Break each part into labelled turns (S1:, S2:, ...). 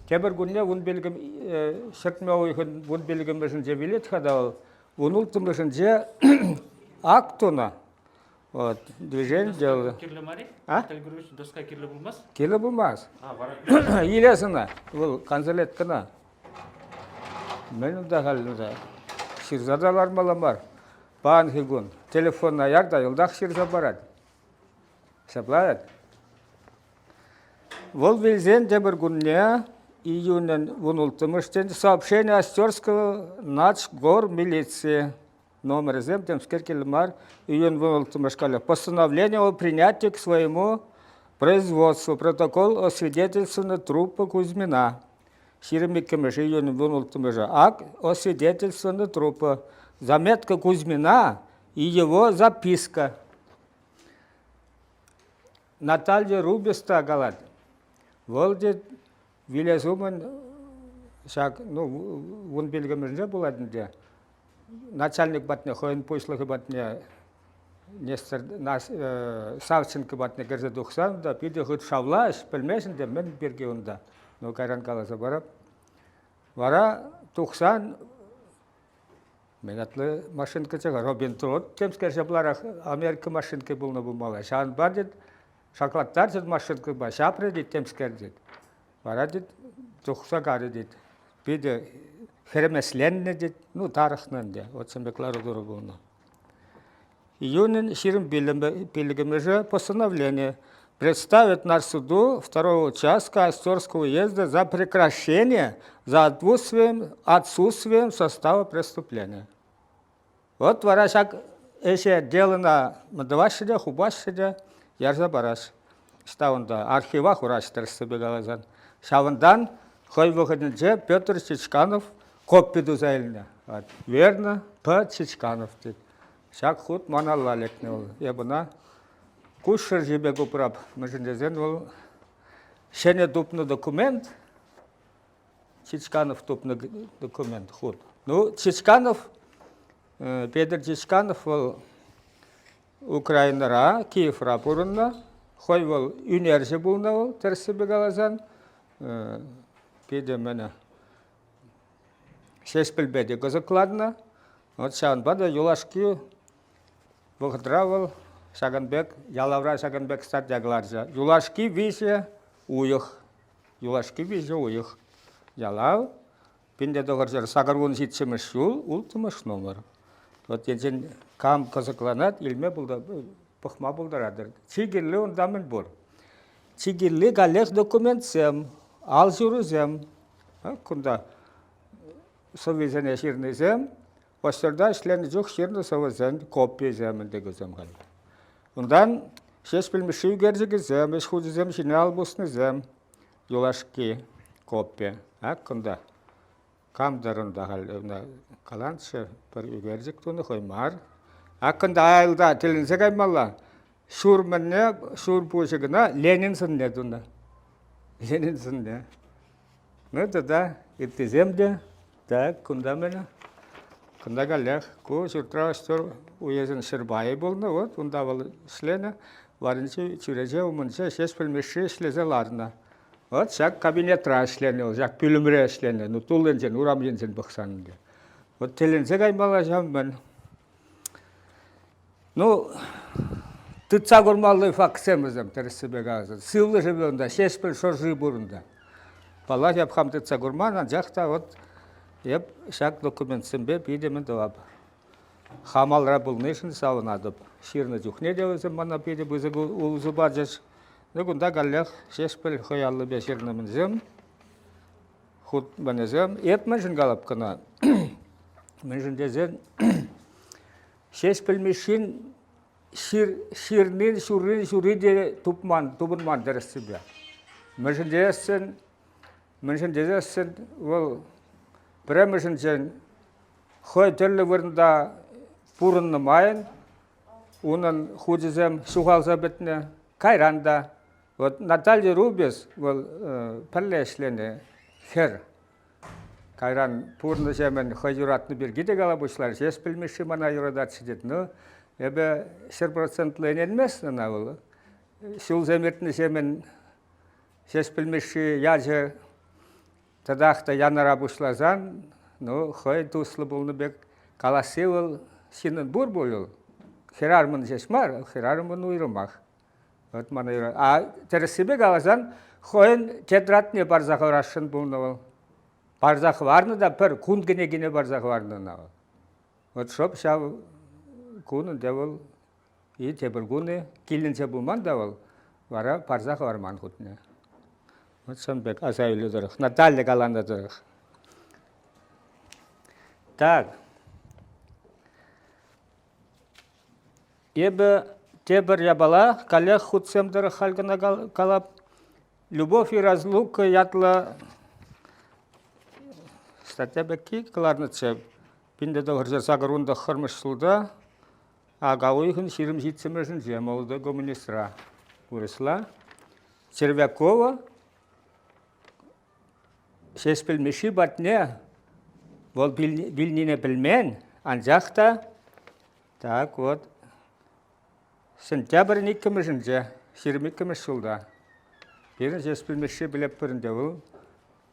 S1: Тебір күнне ұн белгім шыртма ойын ұн белгімішін же билет хадал, ұн ұлтымышын же актуна. Вот, движение делали.
S2: Кирлі мари?
S1: А?
S2: Тәлгіруш досқа кирлі болмас?
S1: Келі болмас.
S2: Бара.
S1: Илесіна, бұл канзалет кіна. Менің да қалында. Ширзадалар маламар. Баған хигун. Телефон аярда, елдақ ширза барады. Саплает. Вол вилзен дебір күнне июнен вунултымыштен сообщение Остерского начгор милиции. Номер зем, Темскер Кельмар, июнь вунултымышкали. Постановление о принятии к своему производству. Протокол о свидетельствовании трупа Кузьмина. Ширемиккемеш июнь вунултымыша. Акт о свидетельствовании трупа. Заметка Кузьмина и его записка. Наталья Рубиста галат. Волдет Вилязуман шаг, ну, вон белгемежде буладынде. Начальник батне, хойын пойшлығы батне, Нестор Савченко батне керзе дұқсан, да пиде ғыт шавлаш, білмесінде мен берге онда. Ну, кайран қаласа барап. Вара тұқсан, мен атлы машинка чыға, Робин Трот, темскер жабларақ Америка машинка болны бұлмалы. Шағын бар дед, шоколадтар дед машинка бар, шапры дед темскер дед. Вара дед, тұқса қары дед. Пиде херемесленне дед, ну, тарихнан дед, от сәмбеклары дұры болны. Июнин ширим пилигимеже постановление представит на суду второго участка Остерского уезда за прекращение, за отсутствием состава преступления. Вот варашак еще дело на Мадавашиде, Хубашиде, Ярзабараш. Штаунда архива хураштерсы бегалазан. Шавандан хой выходнее Петр Чичканов копиду заильня. Верно, П. Чичканов. Шак худ маналла лекне ол. Ебына кушер жебе гупрап. Мыжындезен ол шене дупны документ. Чичканов дупны документ худ. Ну, Чичканов, Петр Чичканов ол Украинара, Киевра бурынна. Хой ол үнерже булна ол, терси бегалазан. Педе мене шеш білбеде гызыкладна. Вот шаган бада юлашки выгдравал Шаганбек, ялавра Шаганбек стат ягларжа. Юлашки виже уйых. Юлашки виже уйых. Ялав, пинде доғыржар сагарвун житсемеш юл, ултымыш номер. Вот ежен кам кызыкланат, илме булда, пықма булдарадыр. Чигирлі ондамын бұр. Чигирлі галех документсем, ал жүрізем. Кунда совезен ешірнезем, Остерда ішлені жоқ шерді совезен копия земіндегі земгал. Ондан шеш білмеші үгердегі зем, еш худы зем, жинал бұсны зем, юлашки копия. Кунда камдарында қаланшы бір үгердік туны қоймар. Кунда айылда тілінсе қаймалла, шур мінне, шур бұшығына Ленин сынне туны. Ленин сынне. Ну, тогда иттеземде, так, кунда мені. Кунда галех, ку шуртра штор уезен Шырбайы болны, вот, унда был шлена, варынчы чүреже умынчы шеш пілмеші шлезеларына. Вот, шак кабинетра шлені, шак пүлімре шлені, ну, тулынжен, урамженжен бұқсанынды. Вот, телензе қаймала жам мен. Ну, тұтса көрмалы факсемізім, тәрісі беғазы. Сылы жібі шеш піл шоржы бұрында. Пала жапхам тұтса көрманан жақта, вот, еп шак документсембе пидемен давап. Хамалра булнышын сауынадып. Ширны жүхне деуізім мана пиде бұзы ұлызы баджаш. Нүгінда галлях шешпіл қоялы бешернімін зем. Худ бәне зем. Ет мәншін қалап кына. Мәншін дезен. Шешпіл мешін ширнен шүриде тупынман дәрісі бе. Мәншін дезесін ол Премешенчен хой түрлі вырында пурынны майын, унын худизем шухалса бітіне кайранда. Вот Наталья Рубис был пәллешлені хер. Кайран пурны жемен хой юратны бір гидек алабышлар, жес білмеші мана юрадат сидет. Ну, ебе 100% лененмес нана бұл. Шул земертні жемен жес білмеші яжы Тадақта янара бұшлазан, ну, хой туслы болны бек каласы ол синын бұр болыл. Херармын жешмар, херармын уйрымақ. Вот мана юра. А тересібе қалазан, хойын тетратне барзақы рашын болны ол. Барзақы варны да пір, күн гіне барзақы варны на ол. Вот шоп шау күнін де ол, и тебір күні, келінсе болман да ол, вара барзақы варман күтіне. Вот сон бек азайлы дұрық, Наталья қаланда дұрық. Так. Ебі тебір ябала, калех худсемдері халгына қалап, любовь и разлука ятла статья бекки кыларнычы. Пинде доғыржа сағырунда қырмышсылда, аға ойхын ширым жетсіміржін жемолды коммунистра ұрысла. Червякова шеш білмеші батне, ол білніне білмен, анжақта, так вот, сентябрь 2-мі ширым 2-мі жылда. Берін шеш білмеші білеп бірінде ол,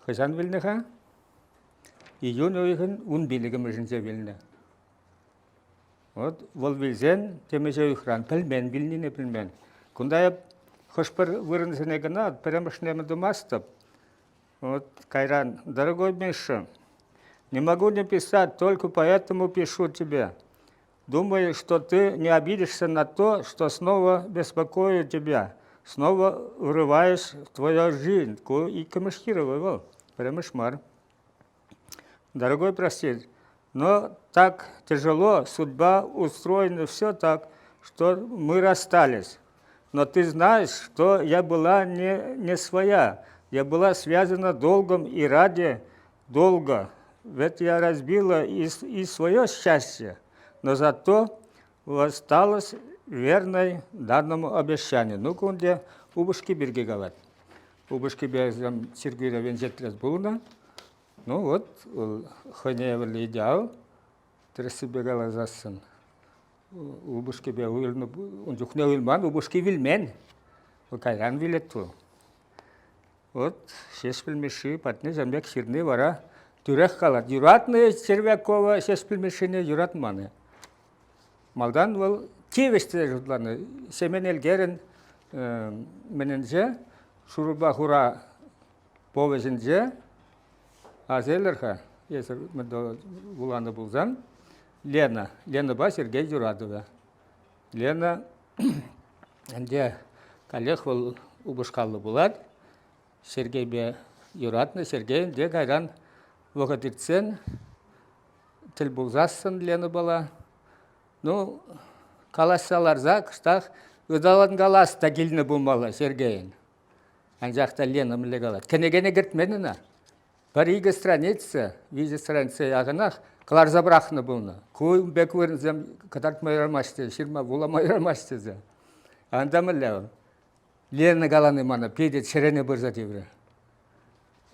S1: қыжан білніға, июнь ойғын 10 білігімі білні. Вот, ол білзен, темеже ұйқыран, білмен, білніне білмен. Күндайып, қышпыр вырынсыне гына, піремішнемі думастып, вот, Кайран, дорогой Миша, не могу не писать, только поэтому пишу тебе. Думаю, что ты не обидишься на то, что снова беспокою тебя, снова врываешь в твою жизнь. И камышхировал, прямо шмар. Дорогой, прости, но так тяжело, судьба устроена все так, что мы расстались. Но ты знаешь, что я была не своя. Я была связана долгом и ради долга. Ведь я разбила и свое счастье, но зато осталась верной данному обещанию. Ну, кунде убышки берги галат. Убышки бергам Сергея Венжетрес булна. Ну вот, хоневали идеал, трясы бегала засын. Убышки бе уйлну, он жухне уйлман, убышки вильмен. Кайран вилетту. Вот, шеш пілмеші, патны жамбек ширны вара, түрек қалат. Юратны Червякова шеш пілмешіне юратманы. Малдан ол кевешті жұтланы. Семен елгерін мененже, шуруба хура повезінже, азелерха, есір мүнді бұланы бұлзан, Лена ба Сергей Юрадова. Лена, әнде коллег ол убышқалы бұлад, Сергей бе юратны, Сергей де кайран вғадыртсен, тіл бұлзасын Лена бала. Ну, калассаларза, кыштақ, ұдалан калас та келіні бұлмалы Сергейін. Анжақта Лена мүлі қалады. Кенегене кіртменіна. Бір игі страница, визе страница яғынақ, қылар забрақыны бұлны. Көйім бек өрінзем, катарт майрамашты, шырма бұла майрамашты. Анда мүлі Лена қаланы мана, пейдет шерене бұрза деврі.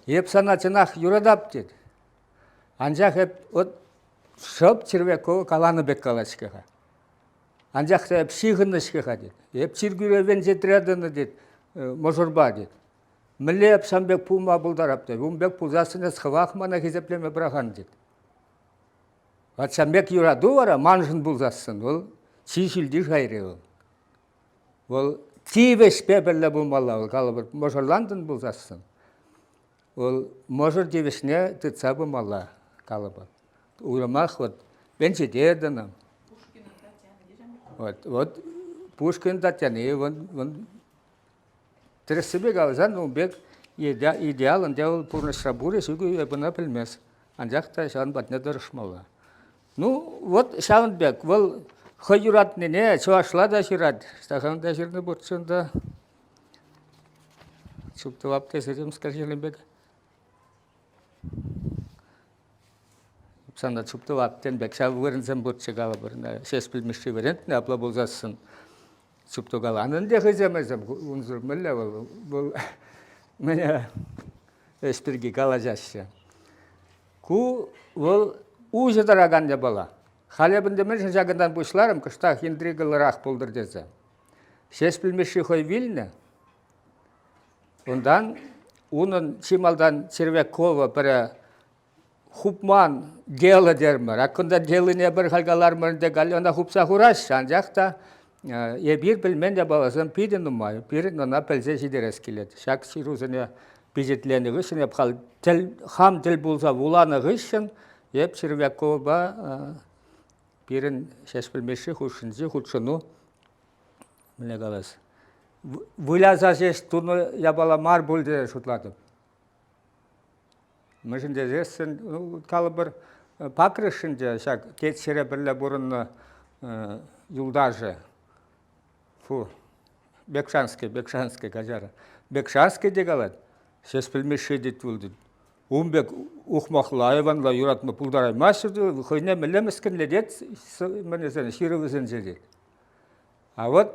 S1: Еп санатынақ юрадап дед. Анжақ еп, от шоп Червякова қаланы бек қалашкаға. Анжақта еп шиғынышкаға дед. Еп Сергеевен жетіредіні дед, можырба дед. Мүлі еп шамбек пулма бұлдарап дед. Умбек пулзасыны сқывақ мана кезеплеме біраған дед. От шамбек юраду вара, манжын бұлзасын. Ол чишілді ғайры ол. Ол тивеш пебелі бұлмала ол, қалыбыр можырландын бұлзасын. Ол можыр девешне тыца бұлмала қалыбыр. Уйрамақ, вот, бен жетедіні. Вот, Пушкин Татьяны, вон, тересібе қалызан, он бек идеалын деуіл пұрнышрабуры сүгі ебіна білмес. Анжақта шағын батне дұрышмала. Ну, вот, шағын бек, ол хой юратны не, чуашла да жират. Стахан да жирны бұртшында. Чуптывап тесерім скажелі бек. Санда чуптываптен бек, шағы өрінзен бұртшы қалы біріне. Шеш білмеші верентіне апла болзасын. Чупту қалы. Анын де қыземезім, ұнзыр мүлі бұл. Мене эшпірге қала жашы. Ку ол ұжы дарағанда бала. Халебінде мен жағынан бұшларым, күштақ интригылырақ болдыр дезі. Шеш білмеші қой вилні. Ондан Onun çimaldan Çirvekova bir hupman geli dermer. Akında geline bir halgalarmın de gal ona hupsa huraş ancak da bir bilmen de balasın pidin numay. Bir ona pelze şideres kilet. Şak şiruzene bijetleni gışın hep hal tel ham tel bulsa vulana gışın hep Çirvekova birin şeş bilmeşi huşuncu huşunu mine galas. Vulaza şeş tunu yabala mar bulde şutladım.Mışın dezesin kalıbır pakrışınca şak keçere birle burunlu yuldajı. Fu. Bekşanski gacara. Bekşanski de galat. Şeş bilmeşi dit buldu. Umbek ухмахла ayvanla yuratma puldaray maşırdı. Хойне мелемескенле дет менезен şirivizin dedi. Ават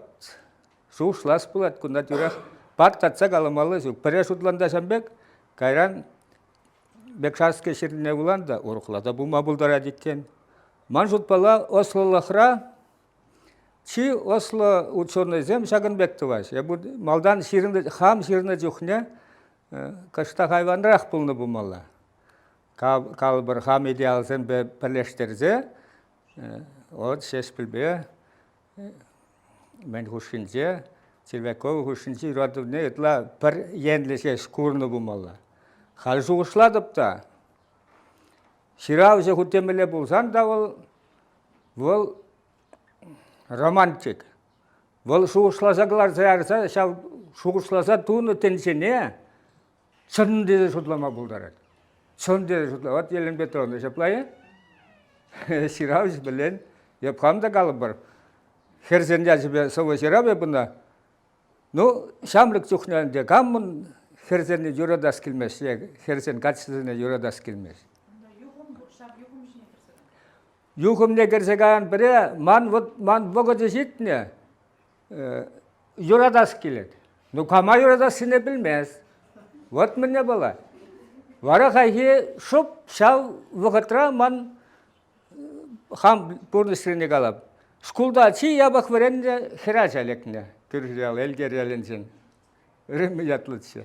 S1: шушлас булат кунда тюрах партатса галамалы жук. Перешутланда шамбек кайран Bekşanski şirine bulan da oruklada bu mabuldara dikken. Manjut pala Oslolahra çi Oslo uçorna zem şagın bekti var. Ya bu maldan şirinde ham şirine juhne kaçta hayvanrak bulunu bu malla. Kal bir ham idealzen be birleştirze o şeş bilbeye men huşince Çirvekov huşince rodu ne etla per yenli şeş kurnu bu malla. Hal şuğuşladıp da şiravca hutemele bulsan da ol romantik. Ol şuğuşlasaklar sayarsa şuğuşlasa tuğunu tenşene çın dedi şutlama buldarat. Çın dedi şutlama. Ot yelin betonda şaplayı. Şiravca bilen yapkam da kalıp var. Her zendiyacı be sova şirav yapında. No şamlık çuhnayınca kamın herzen yuradas kilmez, herzen kaçsızına yuradas kilmez. Yuhum ne gerçekten bire man boğazı şitne yuradas kilet. No kama yuradas ne bilmez. Vat mı ne bala? Vara kayhi şup şav vakıtra man ham purnusrini galap. Skulda çi yabak veren de hiraç alekne. Türkiyal elgeriyalincin. Ürün yatlıçı.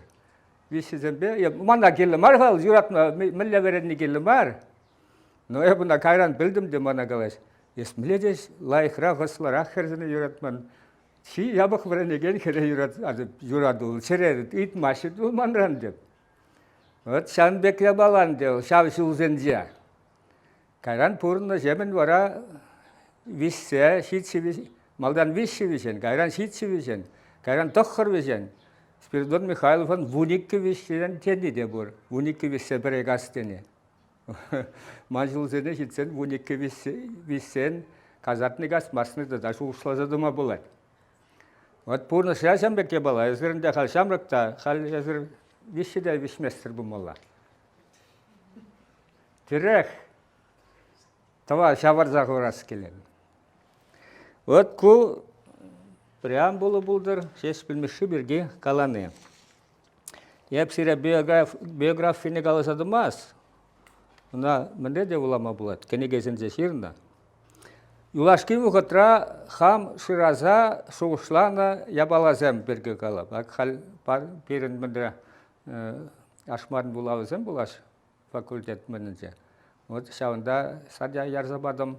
S1: Vişizem be, ya mana geldi var hal yuratma mille verenni geldi var. No ya bunda kayran bildim de mana galaş. Yes milledes layıkra gaslar ahirzini yuratman. Çi yabak verenni gel kere yuradul çerer it maşit manran de. Ot şan bekle balan de şavşı uzenca. Kayran purna jemen vara visse şitsi maldan visse visen kayran şitsi visen. Kayran tokhar visen. Spiridon Mikhailov'un vunikki vişten tendi de bur. Vunikki vişse beregasteni. Manjul zene hitsen vunikki vişsen kazatni gas masны da şu uslazadıma bulat. Ot purna şaşam beke bala. Ezirinde hal şamrakta hal ezir vişi de vişmestir bu molla. Tirek. Tava şavar zahoras kelen. Ot ku preambulu buldur, şeş bilmişi birgi kalanı. Hepsire biyografini kalasadımaz. Ona mende de ulama bulat, kene gezince şirna. Yulaşki vuhatra ham şiraza şuğuşlana yabalazem birgi kalab. Ak hal pirin mende aşmarın bulavazem bulaş fakultet menince. Ot şavında sadya yarzabadım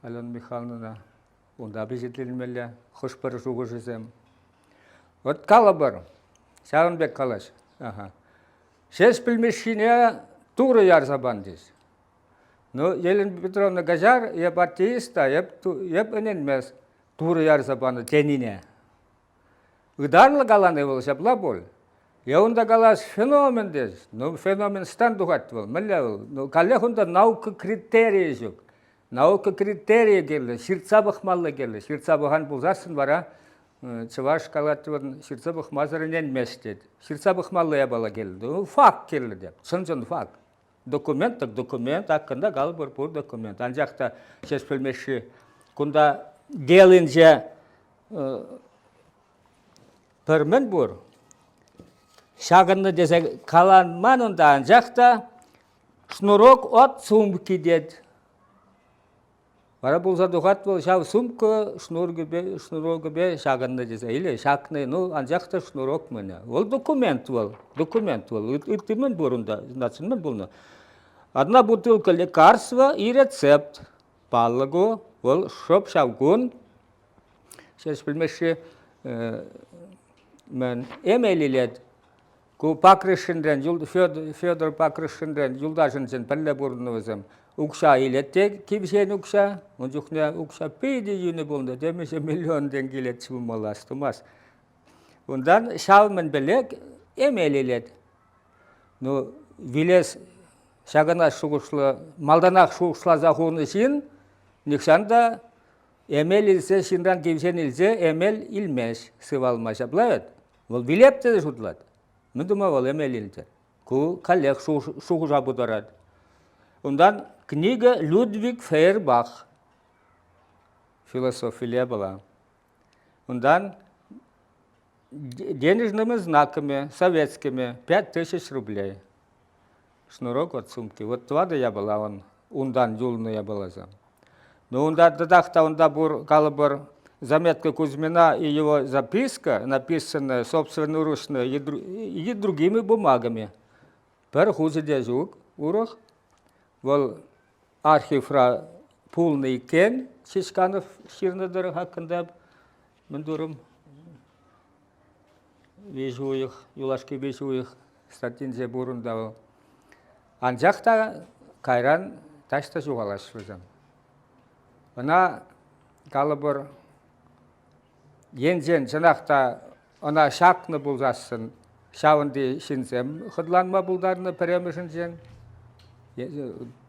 S1: Alon Mikhailovna. Onda bizetlenmeli, hoş bir şuğuşuzem. Ot kalabır, Şahanbek kalaş. Şeş bilmişine tuğru yarzabandiz. No, Yelin Petrovna Gajar, yep ateista, yep enenmez tuğru yarzabanı tenine. Idarlı kalan evvel şapla bol. Ya onda kalaş fenomen dez. No, fenomen standuhat vol, melle vol. No, kalehunda nauka kriteriyi yok. Nauka kriteriye geldi, şirtsabık mallı geldi. Şirtsabıhan bulzarsın vara, çıvaş kalatın şirtsabık mazarınen mested. Şirtsabık mallıya bala geldi. Fak geldi de, çınçın fak. Dokument hakkında kalıbır bu dokument. Ancak da şeş bilmeşi, kunda gelince permen bur. Şagınlı dese kalanmanında ancak da şnurok ot sumbuki ded. Вара болса дұғат бол, шау сумка шнурок бе шағынны десе, или шақны, ну, анжақта шнурок мені. Ол документ бол. Үттімен бұрында, значынмен бұлны. Одна бутылка лекарства и рецепт. Паллыгу, ол шоп шавгун. Сейчас білмеші, мен емейлілет. Ку Пакрышынден, Федор Пакрышынден, юлдашынсын пәлі бұрынны өзім. Укша илетте, кимсен укша, он жүхне укша пейді юны болды, демесе миллион денгелет чымал астымас. Ондан шавмен білек емейлілет. Ну, вилес шағына шуғышлы, малданақ шуғышла зағуны шин, никшанда емел илсе, шинран кимсен илсе, емел илмеш, сывалмаша блавет. Ол вилепте де шутлады. Мүндіма ол емел илді. Ку коллег шуғыша бұдарады. Ондан книга Людвиг Фейербах, философия была. Ондан денежными знаками, советскими, 5000 рублей. Шнурок от сумки. Вот твада я была, он ундан юлны я была за. Но онда дадахта онда бур калабар заметка Кузьмина и его записка, написанная собственноручно и другими бумагами. Пер хуже дежук, урох. Вол архивра пулный кен, Чичканов ширнадыр хакында, мен дурым вижу их, юлашки вижу их, статинзе бурында. Анжақта кайран ташта жуғалаш өзім. Она калыбыр енжен жанақта она шақны бұлжасын, шауынды шинзем, қыдланма бұлдарыны піремішін жен.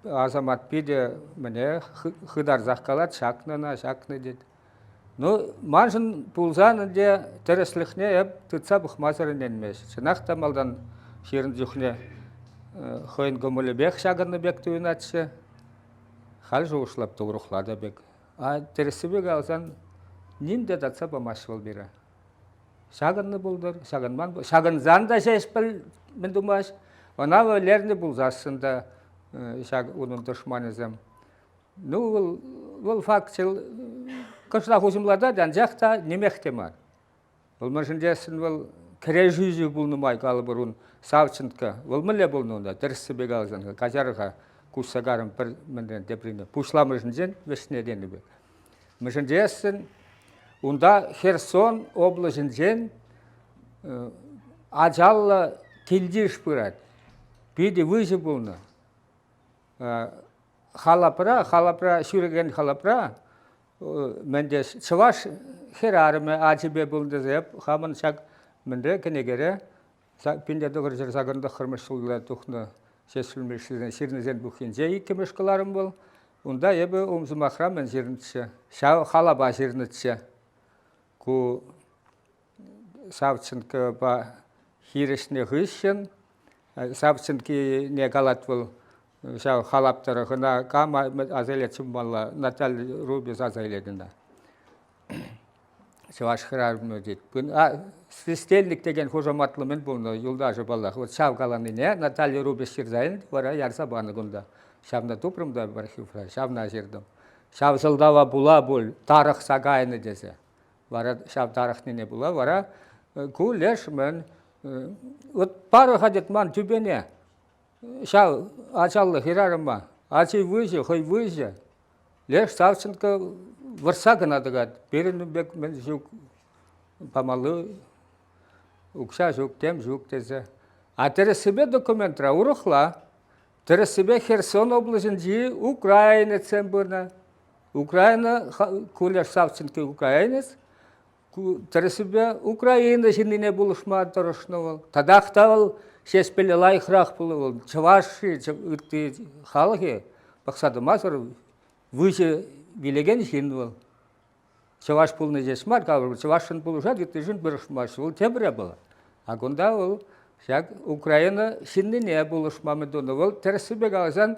S1: Азамат пиде міне хыдар заққалат, шақны дед. Ну, маншын пулзаны де тәрісліхне еп тұтса бұқмазырын енмеш. Жанақта малдан шерін жүхне хойын көмілі бек шағыны бек түйін атшы. Хал жоғышлап тұғырықлады бек. А тәрісі бек алсан немде датса бамаш бол бері. Шағынны бұлдыр, шағын занда шешпіл мен думаш. Она өлерні бұлзасында onun düşmanızım. Ну, ол факт, кышла хузымлада данжақта немехтемар. Ол мажындесін ол кіре жүзі бұлнымай қалы бұрын савчынтқа. Ол мүлі бұлнында, дірісі бек алзанға, кажарыға кусагарым бір мінден депріне. Пушла мажынден вешнедені бек. Мажындесін, онда Херсон облажынден ажалла келдеш бұрад. Биде выжы бұлны. Халапра, шүреген халапра, менде чываш херарыме ачыбе бұлды зеп, хамын шак менде кенегере, пенде доғыр жыр сағырында қырмыш сұлғыла тұхны сесілмешізен шерінізен бұқинже екемеш қыларым бұл. Онда ебі омзымақра мен жерінтші, халаба жерінтші. Ку савчынкі ба хирешіне ғышын, савчынкі не қалат бұл. Шау халаптары ғына кама азайлет чымбалла Наталья Рубис азайлетінде. Шауаш хырарымны дейді. Свистельник деген хожаматлымен бұлны юлдажы баллах. Вот шау қаланы не, Наталья Рубис шырзайын, вара ярса баны күнда. Шавна тупрымда бар хифра, шавна жердім. Шау жылдава бұла бұл, тарық сағайыны десе. Вара шау тарық нене бұла, вара күлеш мен. Вот пары қадет ман түбене. Шау ачаллы хирарыма, ачи выжи, хой выжи. Леш савчынка вырса гына дыгад. Беріні бек мен жүк памалы, укша жүк, тем жүк тезе. А тересібе документра урықла, тересібе Херсон облажын жи украинецен бұрна. Украина, кулеш савчынка украинец, тересібе Украина жиніне бұлышма тұрышны ол. Тадақта ол шеспелі лайқырақ бұлы ол, чывашы, халығы, бақсады мазыр, выжы билеген жин ол. Чываш бұлыны жесмар, чывашын бұлы жад, жын бұрышмашы, ол тебірі бұлы. А күнда ол, Украина жиніне бұлышмамы доны ол, терсібе қалзан,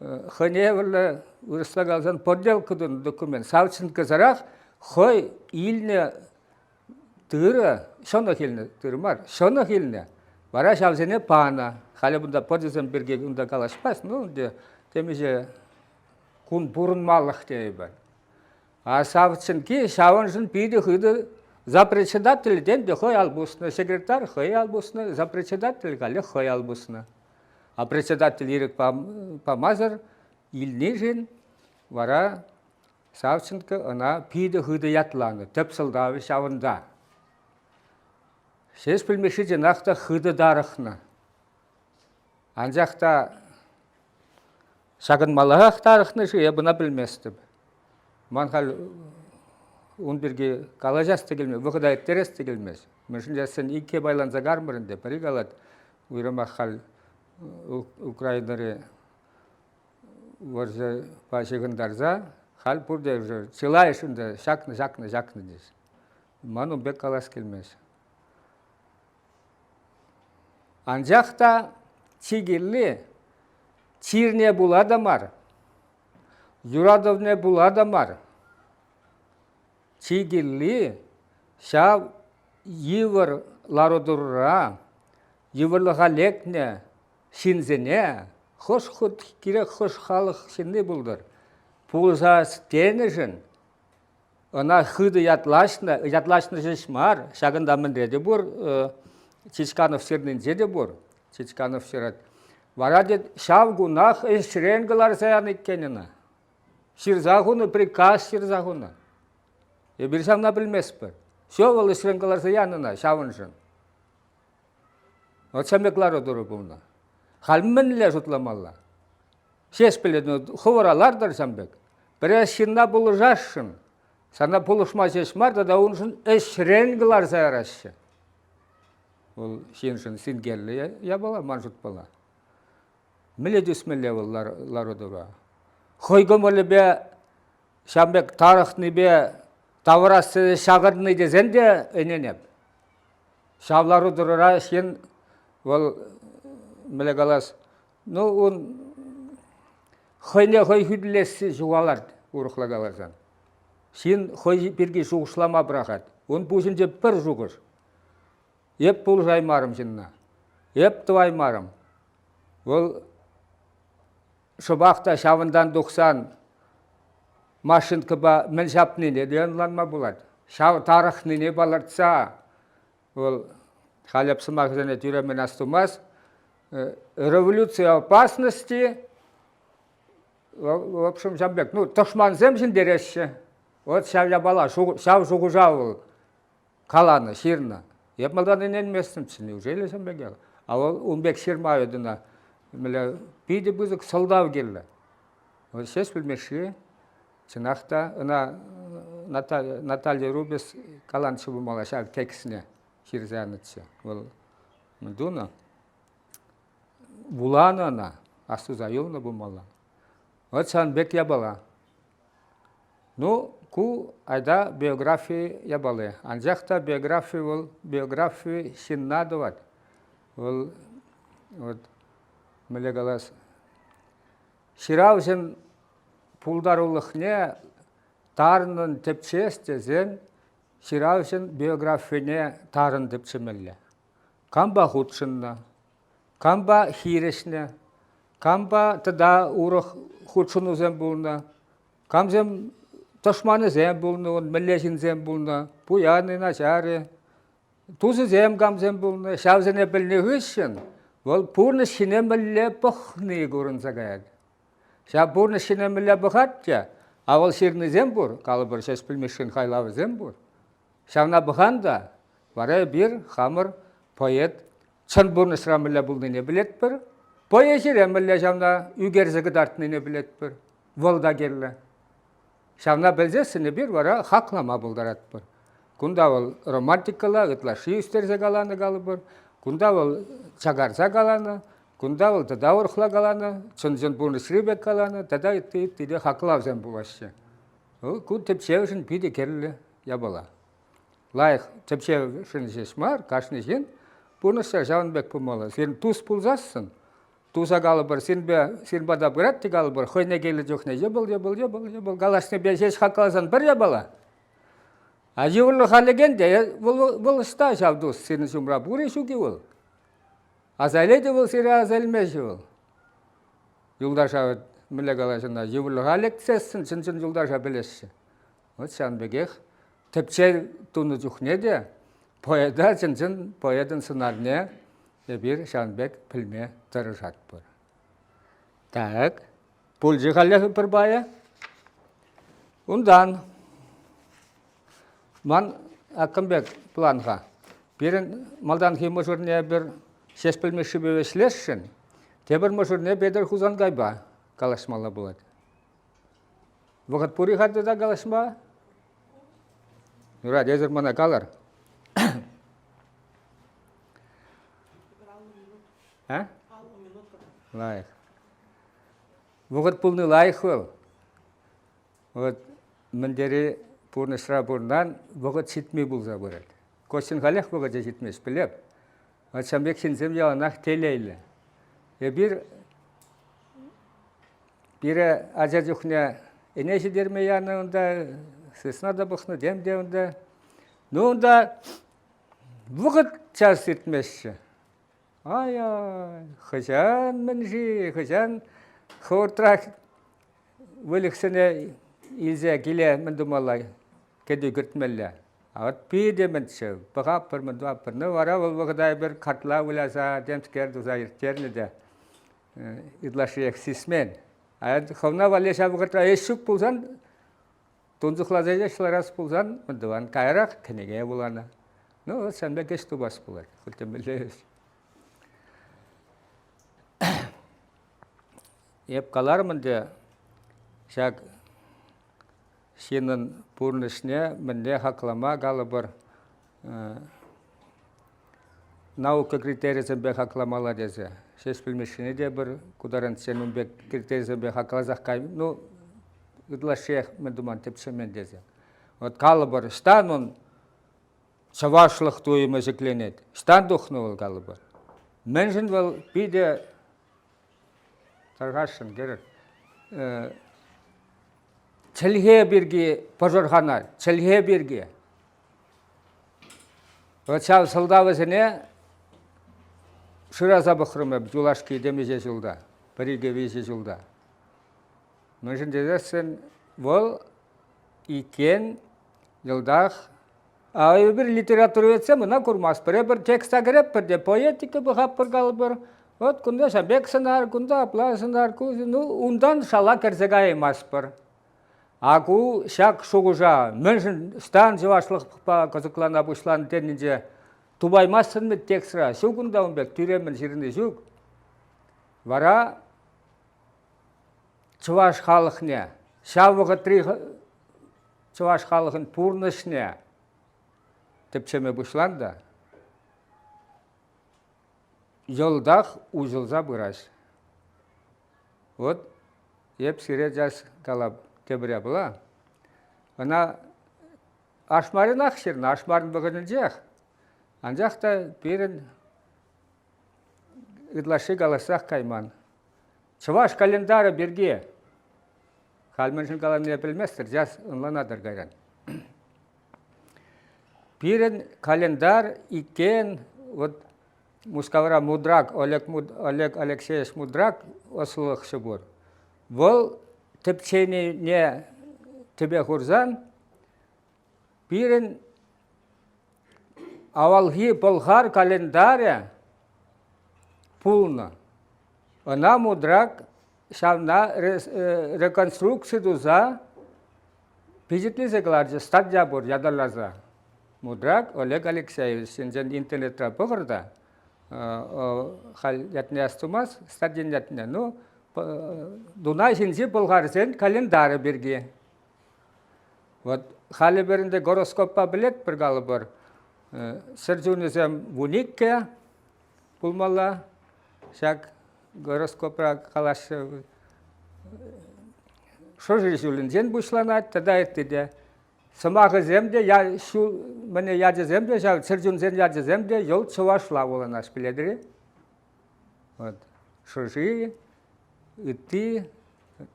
S1: хыневірлі, ұрысла қалзан подделкыдың документ. Савчын кызарақ, хой иліне тыры, шонық иліне тырмар, шонық иліне. Вара шавзене пана, халі бұнда поддезен бірге ұнда қалашпас, ну, темеже кун бурынмалық дейбі. А савчын ки, шаваншын пиді хыды за председатель де хой албусны, секретарь хой албусны, за председатель гале хой албусны. А председатель ирек помазар, илнежен, вара савчынка она пиді хыды ятланы, тепсылдавы шавында. Сес білмеші женақта хыды дарықны. Анжақта шағын малағақ тарықны жия бұна білместі. Манхал он бірге қала жасты келмес, бұқыда еттересті келмес. Мүшін жасын ике байланза қармырынды, бірі қалады. Үйрімаққал Украинары оржы пашығындарза, хал бұрде уже чылайшында жақны дес. Ману бек қалас келмес. Анжақта чигелі, чирне буладамар, юрадовне буладамар. Чигелі, шав евір лародурра, евірліға лекне, шинзене, хош худ керек хош халық шинне бұлдыр. Пулзас тенежін, она хыды ятлашны жешмар, шағындамын деді бұр, Чичканов серден деді бұр, Чичканов серат. Вара дед, шав гунах эшренгілар заян еккеніне. Ширзағуны, приказ ширзағуны. Bir şamna bilmez bir. Şoval işrengalar yanına şavınşın. O çemekler odurup buna. Halmenle jutlamalı. Şes biledi, hovaralardır şambek. Biraz şinna buluşaşın. Sana buluşma şeşmar da onun için işrengalar sayaraşı. Ol şinşin sin geldi ya bala manjut bala. Mile düşmelle vallar odura. Hoygom öyle be şambek tarihni be Таврасы шағырны дезен де өненеп. Шавлары дұрыра сен, ол, мілі қалас, он хойне хой хүділесі жуалар ұрықла қаласан. Сен хой бірге жуғышлама бірақат. Он бұшын деп бір жуғыш. Еп бұл жаймарым жынна. Еп туаймарым. Ол шыбақта шавындан 90 Машинка ба мен жапныне деянланма болады. Шау тарихныне балартса, ол халепсымақ және тюремен астумас, революция опасности, в общем, жамбек, ну, тошман земшін дереші, вот шау ябала, шау жуғужау қаланы, ширна. Епмалдан енен местімсін, неужели жамбек ел? А ол умбек ширма өдіна, пиді бұзық солдау келді. Вот шеш білмеші, Чынақта, Наталья Рубес каланчы бұмала шағы текісіне ширзанытшы. Ол мұндуна. Буланы ана, Астузайылны бұмала. Вот сан бек ябала. Ну, ку айда биография ябалы. Анжақта биография ол, биография шиннадыват. Ол, вот, мүлі қалас. Ширау Пулдарулықне тарының тепчесте зен шираушын биографияне тарын тепчемелі. Камба худшынна, камба хирешне, камба тада урық худшыну зен бұлна, камзем тошманы зен бұлна, мілешін зен бұлна, пуянына жары, тузы зен камзен бұлна, шавзене біліне хүшін, ол пұрны шинемелі бұқны көрінза қаяды. Шап бурны шинемілі бұқатча, авал ширны зем бұр, қалы бір шеш білмешін қайлавы зем бұр. Шавна бұқанда, варай бір хамыр поэт, чын бурны шырамілі бұлдыне білет бір, поэт жиремілі шавна үгерзігі дартыныне білет бір, волда келі. Шавна білзесіні бір вара хақлама бұлдарат бір. Күнда ол романтикала, ұтлашы үстерзе қаланы қалы бір, күнда ол чагарса қаланы, Күнда ол тада орқыла қаланы, чын бұрны сіребек қаланы, тада етті хақылау зен бұлашы. Күн тепше үшін пиде керілі ябала. Лайық тепше үшін жешмар, қашны жен, бұрныша жауынбек бұмалы. Сен туз бұлзасын, туза қалы бір, сен бада бұратты қалы бір, қойне келі жоқне жебіл, қалашны бе жеш хақылазан бір ябала. А жевірлі қалегенде, бұл ұста жавдус, сені жұмра бұр ешуге ол. Азайлайды бұл сері азайлмеші ол. Юлдаша міле қалашына жевіліға лекциясын чын жылдарша білесші. Вот Шанбегех тепче туны жүхне де, поэда чын поэдын сынарне бір Шанбек пілме тұрышат бұр. Так, бұл жығалығы бір бая. Ондан, ман Акымбек планға. Бірін малдан кей мұжырне бір шеш білмеші бөвешлесшін, тебір мұжырне бедір хузан гайба қалашмалы болады. Вғыт пұри қады да қалашма? Нұрат, езір мұна қалар. Лайық. Вғыт пұлны лайық ол. Міндері пұрнышыра бұрнан вғыт шетмей бұлза бұрады. Көшін қалақ вғыт жетмес біліп. Шамбек сензем яғанақ телейлі. Бірі ажа жүхне енеші дерме яны онда, сысына да бұқны демде онда. Ну онда вғыт час етмесші. Ай-ай, хыжан мінжі, хыжан қортрак вөліксіне илзе келе міндімалай кеді күртмелі. Ат пейде мінтші, бұғап бір міндуап бір. Ну вара ол бұғыдай бір қатла өлаза, демскер дұза ертерні де идлашы ексисмен. Ховна валеша бұғытра ешшік бұлзан, тұнзықлаза ешіларас бұлзан, міндуан кайрақ кінеге бұлана. Ну, сәнбе кеш тұбас бұлар, құлтемелі еш. Еп қалармын де, шак сенің пұрнышне мінде хақлама қалы бір наука критериясын бе хақламала дезе. Шеш білмешіне де бір құдарын сенің бе критериясын бе хақлазақ қайым. Ну, ұдла шех мен думан тепшемен дезе. Вот қалы бір штан он шавашлық туйымы жекленеді. Штан дұқны ол қалы бір. Мен жын ол биде тарғашын керір. Чәлге бірге пожархана, чәлге бірге. Өтшал сылдавызыне шыраза бұқырымы жолашки демеже жылда, бірге веже жылда. Мүшін дедесін, ол икен жылдақ. Бір литература өтсе, мұна көрмас. Бір текста кереп, бірде поэтика бұғап бір қалы бір. Вот күнде Шамбек сынар, күнде Апла сынар, ондан шала кәрзеға емас бір. Аку шак шуғыжа, мүншін стан жывашлық па қызықлана бұшлан тенінде тубаймасын мет тексіра. Шу күнде онбек түйремін жерінде жүк. Вара чываш халықне, шавығы три чываш халықын пұрнышне тепчеме бұшланда. Жолдақ ұжылза бұраш. Вот, еп сире жас қалап тебіре бұла. Ана ашмарын ақшырын, ашмарын бұғының жақ. Анжақта берін ұдлашы қаласақ қайман. Чываш календары берге. Қалмыншын қаламын епілместір, жас ұнланадыр қайран. Берін календар икен, вот, Мускавара Мудрак, Олег Алексеевич Мудрак осылықшы бұр. Бұл тіпчені не тебе құрзан, бірін авалғы бұлғар календаря пулны. Она Мудрак шавна реконструкция дуза пижетлізе қыларжы стадия бұр, ядалаза. Мудрак Олег Алексеевич сенжен интернетра бұғырда. Хал ятне астумас, стадин ятне. Ну, Дунай сенжі бұлғарсен календары берге. Вот, халі берінде гороскопа білет бір қалы бір. Сіржунызем вуникке бұлмала. Шак гороскопра қалашы шожы жүлінден бұшланады, тада етті де. Сымағы земде, міне яджы земде, сіржунзен яджы земде, ел чывашла оланаш біледірі. Шожы, үтті,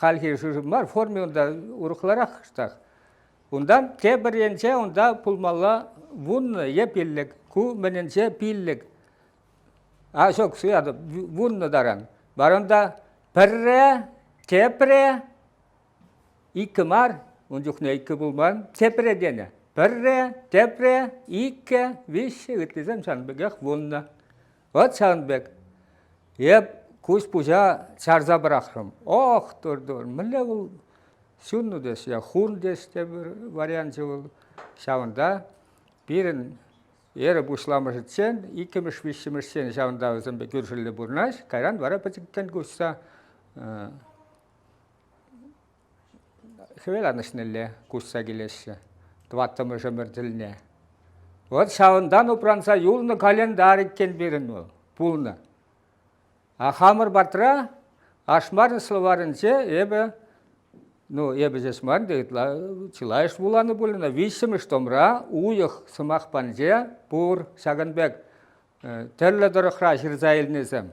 S1: халхи шожы бар, форме онда ұрықларақ штақ. Ондан кебіренше онда пұлмала вунны епілік, ку мінінше пілік. Жоқ, сұяды, вунны даран. Барында Бірре, тепре, икі мар, он жүхне икі болман, тепре дене. Бірре, тепре, икі, вище, үтлізем Шанбекех вунна. Вот Шанбек. Еп, күш пужа чарза бірақрым. Ох, тұр. Мілі бұл сүнну дес, я хун дес, те бір варианты бұл. Шауында, бірін ері бұшламышытсен, икіміш вишімішсен шауында өзімбе көршілі бұрнаш, кайран вара пәтіккен күшса хевеланышнелі күшса келесі, тваттымышы мірділіне. Вот шауындан ұпранса юлны календар еккен берін ол, пулны. А хамыр батыра, ашмарын сылварынче, ебі жесмарын дейітла, чилайш буланы бұлына, вишіміш томра, уйық сымақ панже, бұр Шағанбек, тәрлі дұрықра жырза елінезім.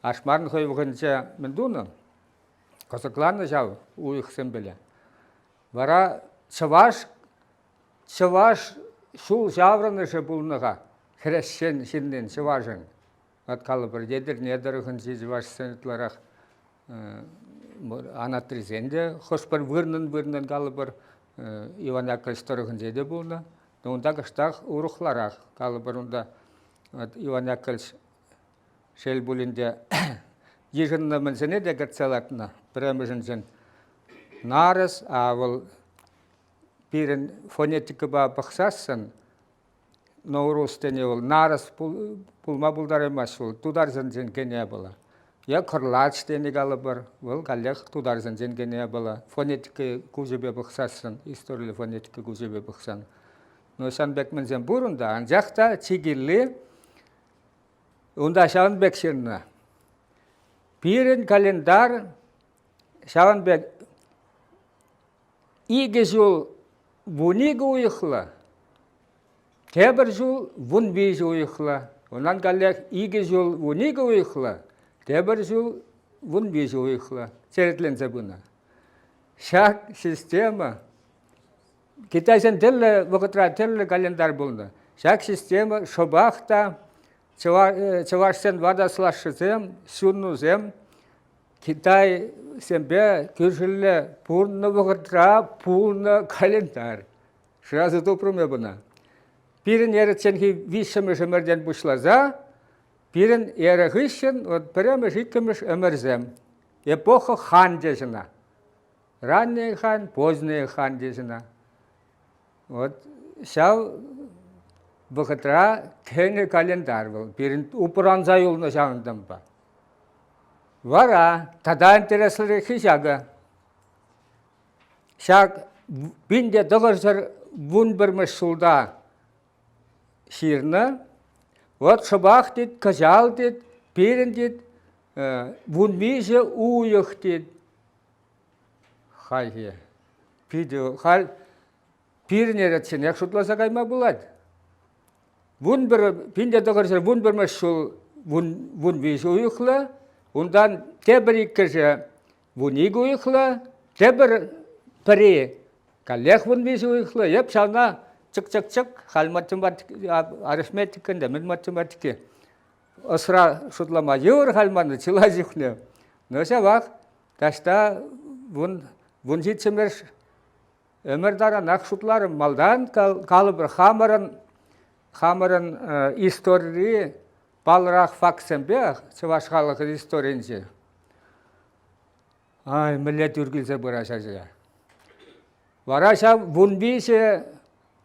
S1: Ашмарын қойбығынче міндуны, қосықланы жау, уйық сымбілі. Вара чываш шул жаврынышы бұлныға, хрещен шынден чывашын. Аткалы бір дедір, недірігін жезіваш сәнетларақ анатризенде, хош бір вырнын калы бір Иван Яковлевич тұрығын жеде бұлны. Онда қыштақ ұрықларақ, калы бір онда Иван Яковлевич шел бұлінде ежінні мінсіне де кіртселатына, біреміжін нарыс, авыл бірін фонетика ба бақсасын, Наурустене ол нарыс пулма бұлдар емас ол, тудар зін кене бұла. Я қырлач дені калы бір, ол қалеқ тудар зін кене бұла. Фонетика күзебе бұқсасын, историялы фонетика күзебе бұқсан. Но Шанбек мінзен бұрында, анжақта чигілі, онда Шанбек шеріна. Бірін календар Шанбек игі жол вунигі ұйықла. Тебір жол вун бейжі ұйықла. Онан қалеқ игі жол вунигі ұйықла. Тебір жол вун бейжі ұйықла. Черетленсе бұна. Шақ система. Китайсен тілі вұқытра тілі календар бұлды. Шақ система шобақта чывашсен вадасылашызем, сүннузем. Китай сенбе күршілі пұрны вұқытра пұрны календар. Шыразы тұпырме бұна. Бірін әрітсенгі вишіміш өмірден бұшлаза, бірін әріғішін, біріміш икіміш өмірзем. Эпоха хан дежіна. Ранний хан, поздний хан дежіна. Шау бұқытра кені календар бұл. Бірін ұпыранза юлны шағындым ба. Вара, тада интереслері хижағы. Шақ бінде дұғырсыр вун бірміш шулда ширны, вот шабақ дед, кажал дед, перін дед, вунмейже уйық дед. Хайге. Хал перін еретсен, ек шутласа қайма болады. Вун бір, пенде дұғырсыр, вун бірміш шул вунмейже уйықлы, ондан тебір еккіже вунигі уйықлы, тебір пірі, калех вунмейже уйықлы, еп шална чык-чык-чык, хал математики, арифметикінде, мен математики. Осыра шутлама евр халманы, чыла жихне. Нөсе вақ, ташта вун житсемер өмірдарын ақ шутларым малдан, калы бір хамырын истории балырақ факсембе, чываш халықы историнже. Ай, милет үргілсе бұраша жия. Вараша вун бейше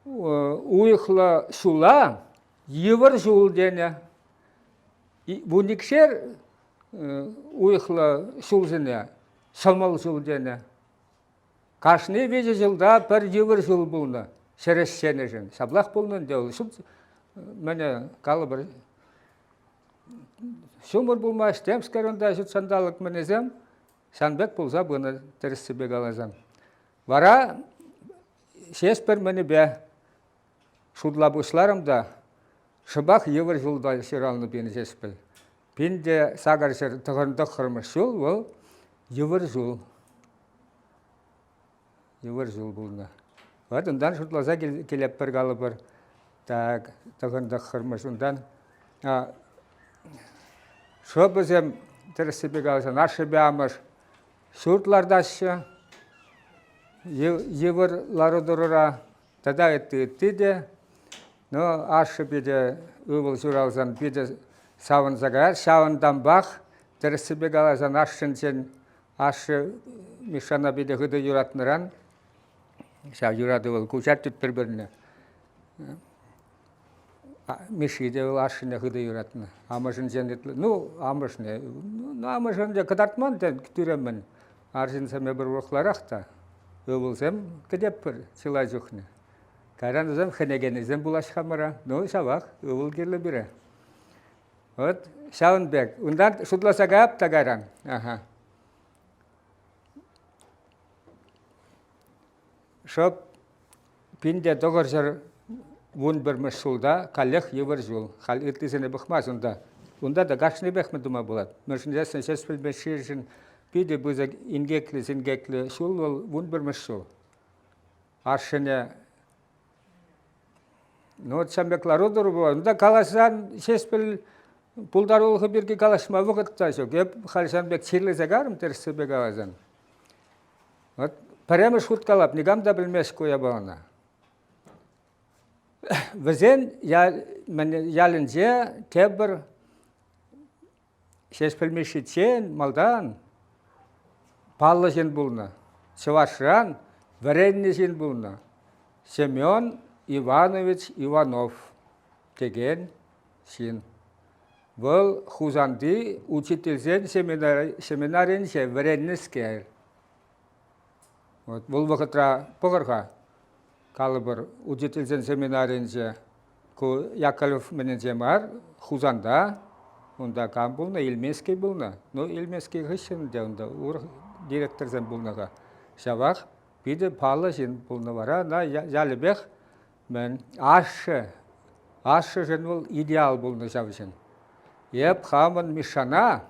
S1: уйықлы шула, евір жул дене. Вуникшер уйықлы шул зіне, шамал жул дене. Қашны бейже жылда бір евір жул бұлны, шересшені жын. Саблақ бұлнын деу. Мәне қалы бір шумыр бұлма штемскарында жүт сандалық мінезем, Шанбек бұлза бұны тірісібек алазам. Вара шеш бір мәне бе шудлабышларымда шыбақ евір жылда шыралны бені жеспіл. Пенде сағар жыр тұғырында қырмыш жыл, ол евір жыл. Евір жыл бұлына. Ондан шутлаза келеп бір қалы бір тұғырында қырмыш. Ондан шо бізем терсибек алсан ашыбямыш шуртлардашы евырлары дұрыра тада етті де но ашы биде ывыл журалсан биде савын загар шавындан бақ терсибек алсан ашын сен ашы мишана биде хыды юратныран шав юрады был кучат түт бір-біріне мишиде был ашыне хыды юратны амышын сен етлі амышне амышын же кыдартман тен күтіремін аршын сәме бір ұқларақ та өвілсем кедеп бір сылай жүхне кайран өзем хенегенізем булаш хамыра шавақ өвіл керлі бірі вот Шавынбек ундан шудласа гап та кайран шоп пинде тоғыржыр вун бір мүшілда қалех евір жол қал үттізіне бұқмас онда да ғашыны бәкмі дума болады мүшіндесін шес білмес шершін пиде бұза ингеклі зінгеклі шул ол вун бір мүшіл аршыне шамбеклары дұры болады онда қаласан шес біл пулдар олғы бірге қалашма вұқытта жоқ еп қалшанбек чирлізе қарым терсі бек алазан Паремы шуткалап, негамда білмес коя бағына. Візен ялінже тебір шеш білмеші чен малдан паллы жен бұлна, чывашран варенне жен бұлна. Семен Иванович Иванов деген жен. Бұл хузанды учительзен семинаринше вареннескер. Бұл вақытра пұғырға калы бір учительзен семинаринше Якалев мененже бар хузанда, онда кам бұлна, Илменский бұлна. Но Илменский ғышын де онда ұр директорзен бұлнаға. Шавақ биде палы жын бұлна бара, на ялібек мен ашы жын бұл идеал бұлна жавышын. Еп хамын мишана,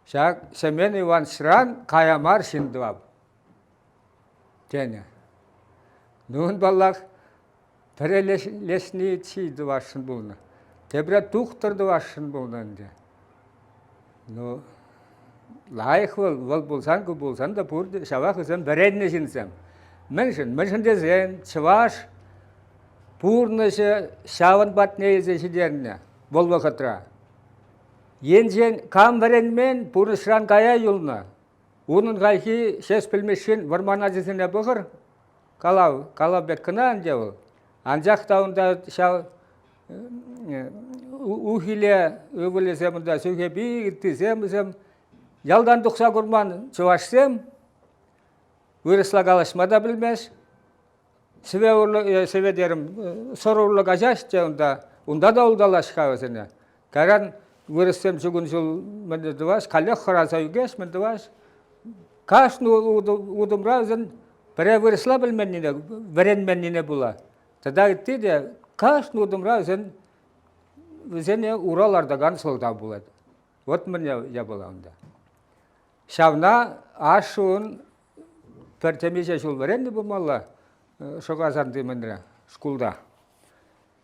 S1: шақ Семен Иван Шран каямар шындывап. Тене. Нұғын баллақ пірелесіне чейді вашын болны. Тебре тұқтырды вашын болны. Лайық ол болсан, көп болсан да бұрды шавақ өзім бірәдіне жінсем. Міншін дезен, чываш, бұрнышы шавын батне езешідеріне бол вақытра. Енжен кам бірәнмен бұрнышран қая юлна. Оның қайхи шеш білмешін вармана жезіне бұғыр. Кала беккіна анде ол. Анжақ тауында шау ухиле өвілесемінде сөйге бейгіттізем, ялдан тұқса құрман чывашсем, өрісла қалашмада білмес, себедерім сорырлы қажаш онда да ұлдалашқа өзіне. Кәрін өрістем жүгін жыл мінді дұваш, қалек қыраса үйгеш мінді дұваш, қашын ұдымра өзін бірі өрісла білменіне, варенменіне бұла. Тада етті де, қашын ұдымра өзіне уралардаған сылда болады. Вот міне я бұла онда. Шавна ашуын пәртемеше жыл варенді бұмалла, шоғазанды мінді шкулда.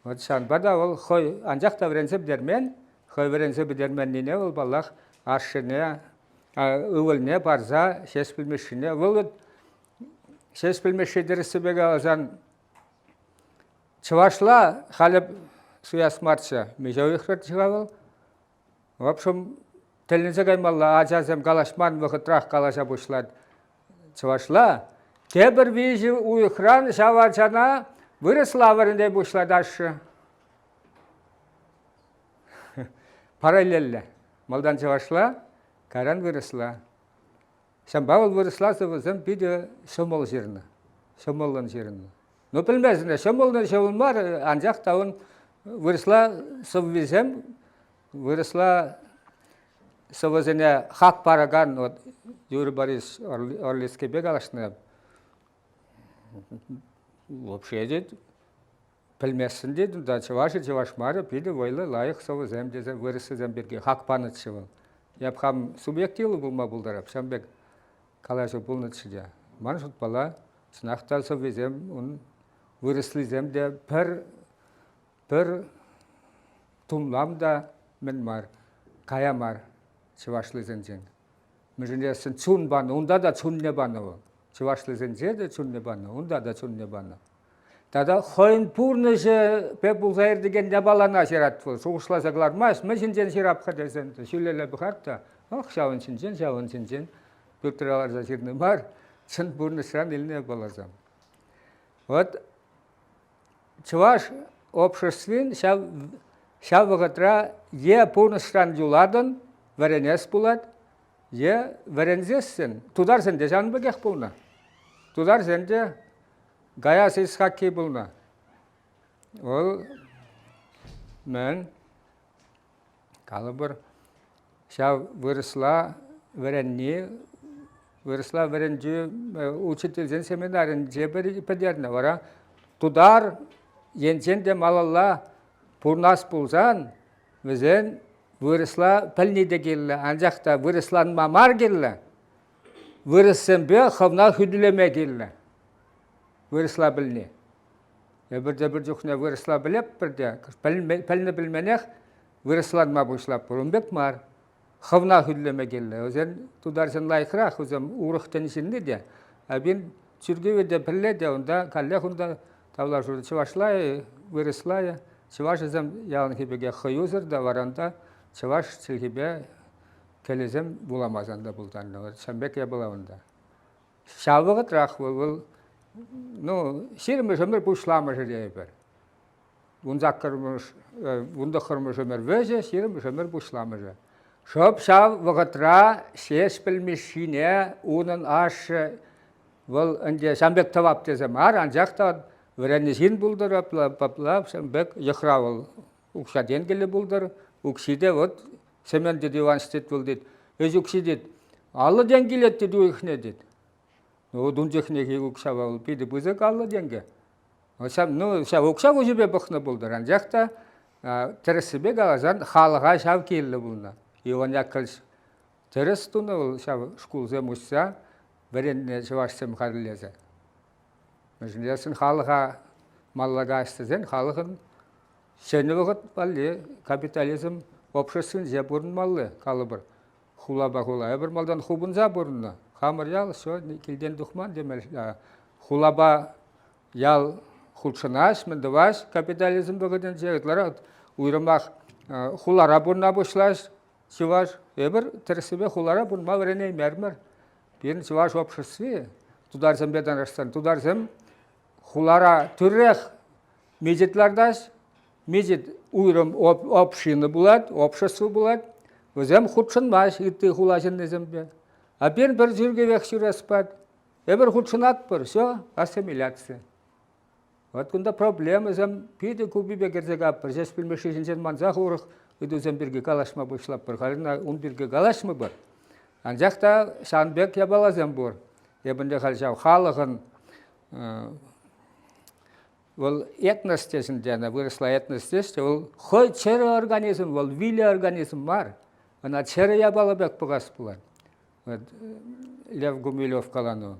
S1: Вот шанбада ол қой анжақта варенсіп дермен, қой варенсіп дерменіне ол балақ ашыне, өвіліне барза шеш білмешіне. Ол шеш білмеші дірісі бегі алзан чывашла халып суяс марча межау ихрат чывавыл. В общем, тілінсе қаймалла ажазем калашман вақытрақ калаша бұшлад чывашла. Тебір вижі уйықран шаварчана вырысла варындай бұшлад ашы. Параллелі. Малдан чывашла, каран вырысла. Шамбавыл вырысла сывызым биде шымыл жеріні. Шымылын жеріні. Но білмезіне, шымылын шымылмар, анжақ тауын вырысла сыввизем, вырысла сывызіне хақ параган, Юрий Борис Орлицкий бек алашны. Вообще дед, білмесін деді, да чывашмары биде ойлы лайық сывызем дезе вырысызем берге хақ паныт шывыл. Япхам субъективлы болма бұлдарап, шамбек қалашы бұлнытшы де. Ман жұт бала, сынақтал сывызем, вырыслызем де бір тұмлам да мен мар, кая мар, чывашлызынчен. Меженесін чун баны, онда да чун не баны ол. Чывашлызынче де чун не баны, онда да чун не баны. Тада хойын пурны же пеп бұлзайыр деген не балана жерат бұл. Соғышласа қылармас, мәжінден жерап қадесен. Шүлелі бұқарта, шауын чинчен. Бүктіралар зашырны бар, чын пурны сран еліне балазам. Вот чываш обществен ша вғытра е пурны сран юладын, варенес бұлад, е варензессен. Тудар сенде жан бігек бұлна. Тудар сенде Gaya Siskhaki bulna. Ol men kalıbır şav vırısla verenci uçutilsen seminarın ceberi pederine vara. Tudar yençen de malalla purnas bulsan vizen vırısla pelni de gelle ancak da vırıslanma mar gelle. Vırıssen be xavna hüdüleme gelle. Выросла біліне. Бір жүхіне выросла біліп бірде, пәліні білменек, вырысланма бұшлап бұрынбек мар. Хавна хүллеме келі. Өзен тударсын лайқырақ, өзен ұрықтан ішінде де. Әбен сүргеведе пілі де, онда кәллек онда тавлар жүрді. Чывашлай, вырыслай. Чываш өзен яғын хебеге қойызыр да варанда, чываш чілхебе келезем буламазанда бұлдан. Шамбек я бұла онда. Шавығы тұрақ бұл. Ну, сирмеш өмір бұшламыш дейбір. Бұндақырмыш өмір вөзе, сирмеш өмір бұшламыш. Шоп шав вғытра сес білмешіне оның ашы бұл үнде Шамбек тавап дезем ар, анжақта віренесін бұлдыр, аплап, Шамбек еқра ол ұқшаден келі бұлдыр, ұқшиде вот Семенде диванстет бұл дед. Өз ұқши дед, алы ден келет деді өйхіне дед. Дунжехнеге укшава ол пиді бұзық алды денге. Укшав өзібе бұқны бұлдыр. Анжақта тірісібе қалазан халыға шав келі бұлна. Иван якылш тіріс тұны ол шкулзем ұшса, бірінне шывашсем қарылезі. Мәжінесін халыға маллаға істізен, халығын сені бұғыт бәлі капитализм обществен же бұрын маллы қалыбыр. Хула-ба-хула, әбір малдан хубынза бұрынна. Хамыр ял, келден дұхман демел. Хулаба ял хулшынаш, міндіваш, капитализм бұғыден жегітлері ұйрымақ хулара бұрна бұшлаш, чываш, әбір тірісібе хулара бұрма віреней мәрмір. Берін чываш обществе, тударзым бедан растан, тударзым хулара түррех мезетлардаш, мезет ұйрым общины бұлад, общество бұлад, өзем худшынмаш, үтті хулашын незімбе. А бен бір жүрге век жүрәспад. Эбір худшынат бір, все, ассимиляция. Вот күнда проблема, зем пиді күбі бекерзек ап бір, жес білмеші жінсен манзақ ұрық, үді өзем бірге қалашма бұшлап бір, қалына ұн бірге қалашмы бір. Анжақта Шанбек ябалазем бұр. Ебінде қалжау халығын ол этностесін жәна, вырысла этностесін, ол хой чері организм, ол вилі организм бар. Ана чері ябалы бек бұғас бұлар. Лев Гумилев қалану.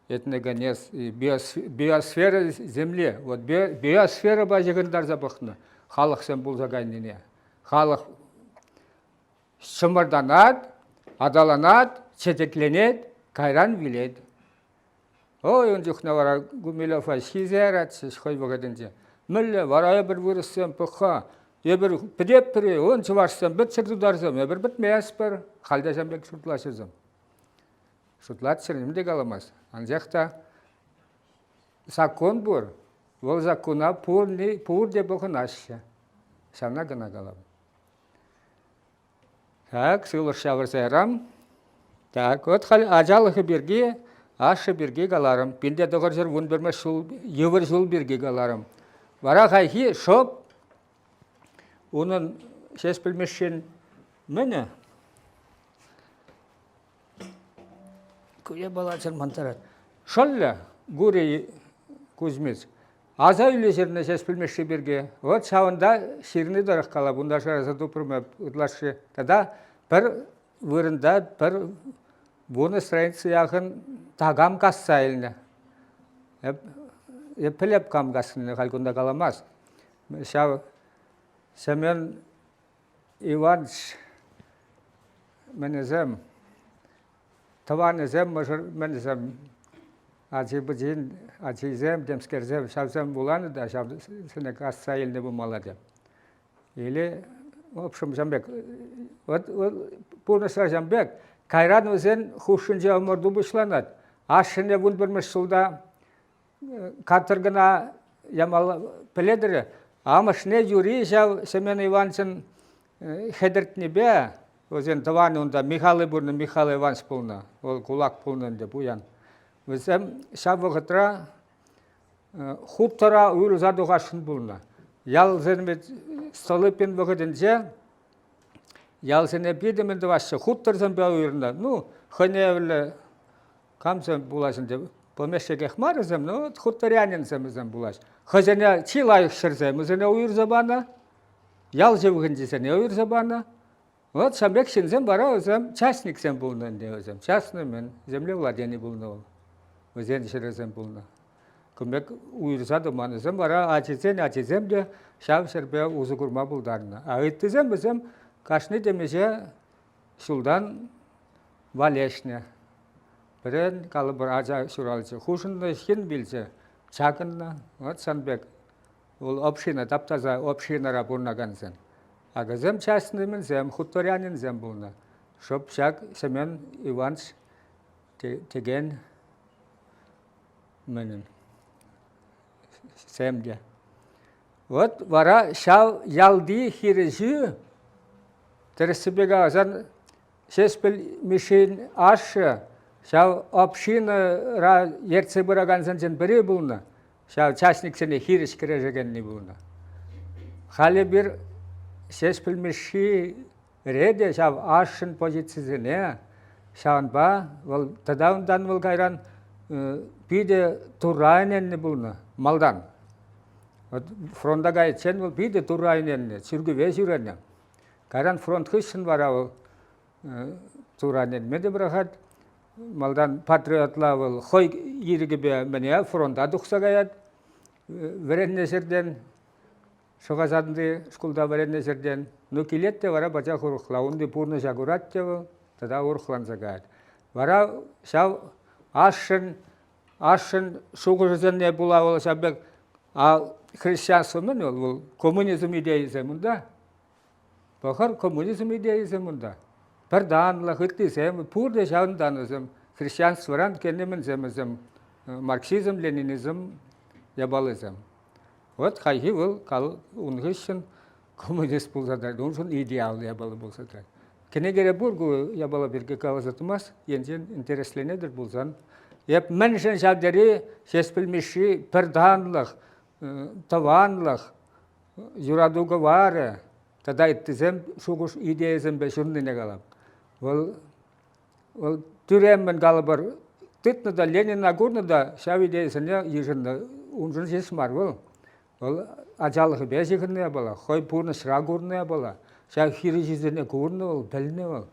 S1: Этногенез, биосфера земле. Вот биосфера бажығындар забықны. Халық сен бұл зағайнене. Халық шымырданат, адаланат, четекленет, кайран вилет. Ой, он жүхна вара Гумилев шизерат, шхой бұғадынже. Мүлі, варая бір вырыссен пұққа. Ебір піреп-пірі, он чывашсам, біт сұрдударсам, ебір біт мәс бір, қалдасам бек сұртлашызым. Сұртлат сірімде қаламаз. Анжақта закон бұр, ол закона пұр де бұғын ашшы. Сана ғына қалам. Так, сылыр шавырса әрам. Так, от қал ажалығы бірге, ашы бірге қаларым. Бенде дұғыр жыр, он бірме евір жыл бірге қаларым. Вара қайхи шоп, оның сес білмешен мені көре балачын мантарат. Шолля гуре Кузьмец. Аза үйлі жеріне сес білмеші берге. Вот шауында шеріне дұрық қала. Бұнда жараса тұпырма ұтлашы. Тада бір вырында бір бұны страницы яғын тағам қасса еліне. Епілеп қам қасыны қалғында қаламаз. Семен Иванович menezem, tavanezem, menezem, acibıcın, acizem, demskerzem, şavzem bulanı da şavzene kassa elinde bu maladı. Или, в общем, Жамбек, вот полностью Жамбек, кайран өзен хушынжа өмірді бұшланады. Ашыне вұн бірміш жылда катыргына ямал пеледірі, амышне юри жау Семен Ивановичын хедіртіне бе, өзен таваны онда Михайлы бұрны, Михайлы Иванович бұлны, ол кулак бұлнынды бұян. Өзен шабы ғытра хуттара үйрі задуға шын бұлны. Ял зенмет Столыпин выходинже, ял зене бидеменді вашы хуттарзан бе үйрінді. Ну, хыневілі камзан бұлашын деп, помешеге хмарызым, ну, хуттарянин земізен бұлаш. Хызене чилайық шырзем, зене үйр забана, ял жевгінді зене үйр забана. Вот Шамбек шинзем бара өзем частник зем бұлнын де өзем. Частный мен земле владені бұлны ол. Өзен шырызем бұлны. Көмек үйрзады манызым бара ачизем де шав шербе uzı kurma buldarına. Ağıttızem bizim kaşını demece şuldan valeşne. Biren kalı bir aca şuralıcı. Huşunda işkin bilce çakınna. Ot Sanbek. Ol opşina taptaza opşina rapurna gansen. Ağızım çasnımın zem huttoryanin zem bulna. Şop şak Semen Ivanoviç tegen menin. Semde. Вот вара шав ялди хирежи терсибега зан шеспел мишин ашы шав община ра ерцебыраган зан бири булна шав частник сене хиреш кирежегенни булна хали бир шеспел миши реде шав ашын позициясыне шаванба вол тадаундан вол гайран биде турайненни булна малдан Fronta gayetçen bu bir de turaynen, sürgü ve sürenen. Karan front kışın var o turaynen. Mede bırakat maldan patriotla ol, koy yeri gibi beni fronta doksa gayet. Veren neserden, şokazandı, skulda veren neserden. Nukilette vara baca kurukla, undi purna jaguratça o, tada uruklansa gayet. Vara şav aşın şokuzun ne bula ol şabek. Християнствомен ол коммунизм идеясы мұнда. Бақыр коммунизм идеясы мұнда. Бір данлық үттесем, пұрды жауын данызым, християнстворан кенемен земізім, марксизм, ленинизм, ябалызым. Вот қайхи ол қал ұнғышын коммунист болса да, ұншын идеал ябалы болса да. Кенегере бұрғы ябалы бірге қалазатымас, енжен интересленедір болсан. Еп мәншін жабдері шеспілмеші бір данлық, tavanlıq, yuraduga var, tada ittizem, şukuş ideyizem be şundine kalab. Ol türemmen kalıbar, tıtna da Lenin agurna da şav ideyisine yışında, unjun şesmar ol. Ol acalığı beşikine yapala, koy purna şıra gurna yapala, şav hiricizine gurna ol, beline ol.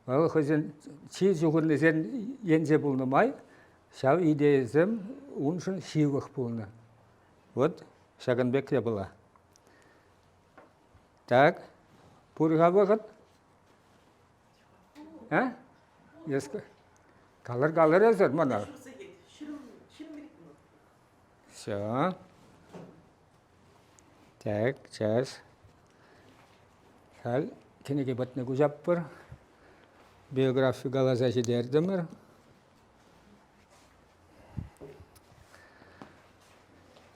S1: Ol hızın çiğ şukurna sen yence bulunamay, şav ideyizem, unjun şivıq buluna. Вот, Шаганбек я была. Так, пурга выход. А? Калыр yazar mana. Все. Так, сейчас. Хал, кенеге батны гужап бар. Биография галаза жидердімір.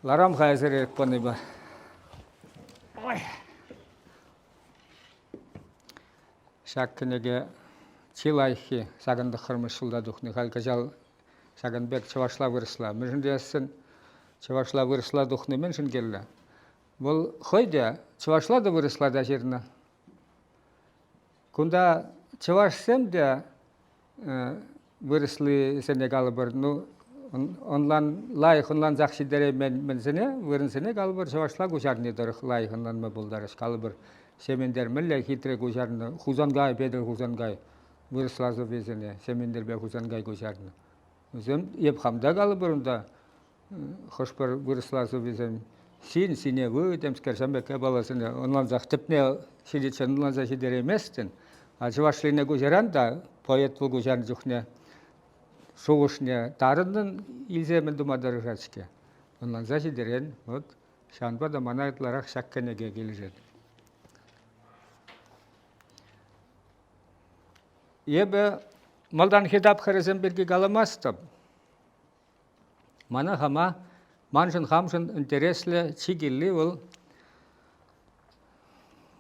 S1: Ларам хайзер екпаны ба. Шаккенеге чилайхи сагынды қырмыш жылда дұхны қалқажал Шаганбек чавашла вырысла. Мүжіндесін чавашла вырысла дұхны мен шын келі. Бұл қойде чавашла да вырысла да жеріні. Күнда чавашсем де вырыслы Сенегалы бір, онлан лайық, онлан жақшы дәрі мен сене, вырын сене қалы бір чавашла көшарыны дұрық лайық, онлан ма бұлдарыш қалы бір семендер мүлі хитре көшарыны, хузангай, бедір хузангай, вырыслазы безіне, семендер бе хузангай көшарыны. Өзім еп қамда қалы бір, онда хош бір вырыслазы безін, сине вы, демскер шамбеке баласыны, онлан зақ тіпне шедетшен, онлан зақшы дәрі еместін, А чувашлине гужеран да поэт был гужан жухне шоушне тарынын илземен думадырышачке. Онлан заши дерен вот шанба да манайтларак шаккенеге кележет. Ебе малдан хитап харызен берге галамастым. Мана хама маншын хамшын интересле чигилли ол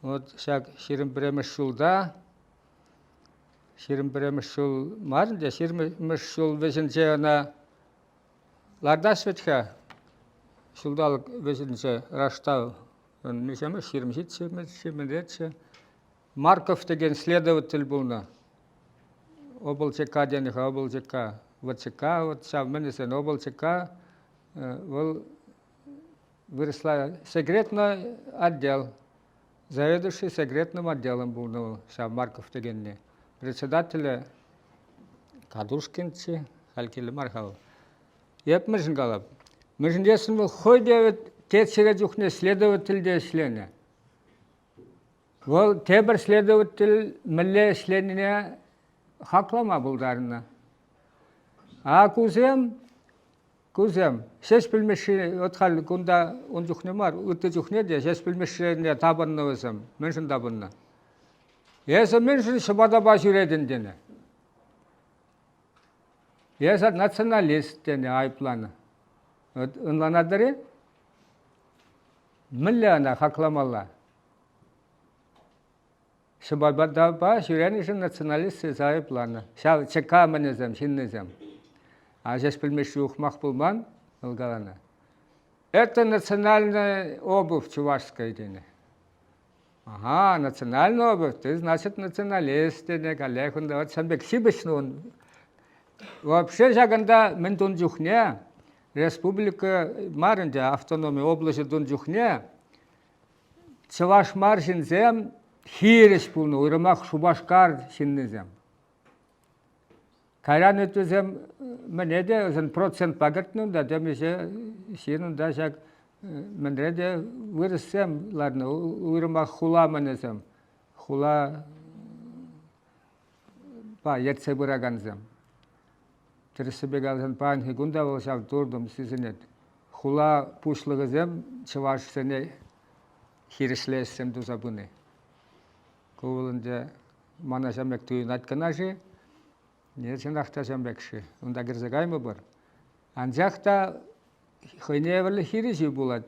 S1: вот шак ширим премеш шулда ширим премеш шул марынде ширим шул вешенче она лардаш ветха шулдалык вешенче раштау он мешаме ширим шитче Марков деген следователь булна облчка денеха облчка ВЧК вот шавменесен облчка был выросла секретный отдел заведующий секретным отделом был шав Марков дегенне председателя Кадушкинчи Халькили Мархал. Еп мыжын галап. Мыжын десін бұл хой девет тетсіре жүхне следователь де ішлене. Ол тебір следователь мүлі ішленіне хақлама бұлдарына. А кузем, шеш білмеші отқал күнда он жүхне бар, үтті жүхне де шеш білмешіне табынны өзім, меншін табынны. Есі меншін шыбада баш үредін дені. Есі националист дені айыпланы. Үнланадыры, мүлі ана хақламалла. Шыбада баш үредін националист айыпланы. Шал чека менезем, шиннезем. А здесь пельмеши ухмах пулман, Алгалана. Это национальная обувь чувашская. Ага, национальная обувь, ты значит националист, коллег, вот самбек сибешну. Вообще жаганда мен дунжухне, республика Маринде, автономия области дунжухне, чуваш маршинзем, хириш пулну, уйрамах шубашкар шиннезем. Кайран өтізем мене де өзін процент багыртның да демесе сенің да жак мене де вырыссем ларны уйрымақ хула менесем хула па етсе бұраганзем тірісі бегалзен па'n хигунда болсам тұрдым сізінет хула пушлығызем чываш сене хирішлесем дұзабыны көбілінде мана жамек түйін айтқанажы нет, сен ахтасам бекши. Унда герзагаймы бар. Анжақта хойневерлі хирижи булат.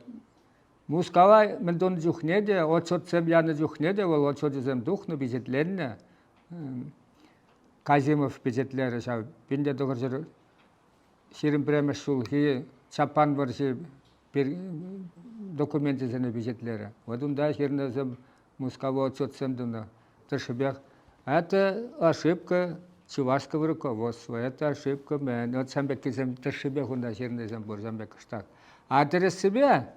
S1: Мускава мен дон жухнеде, отсотсем яны жухнеде, ол отсотсем духну бюджетленне. Казимов бюджетлері шау. Бінде доғыр ширим премеш шулхи, чапан барши документы зене бюджетлері. Одунда ширнезем Мускава отсотсем дуна. Тышыбек. Это ошибка чувашского руководства, это ошибка мен. Вот самбек кизем тышыбе хунда жернезем бур самбек штат. А тересибе,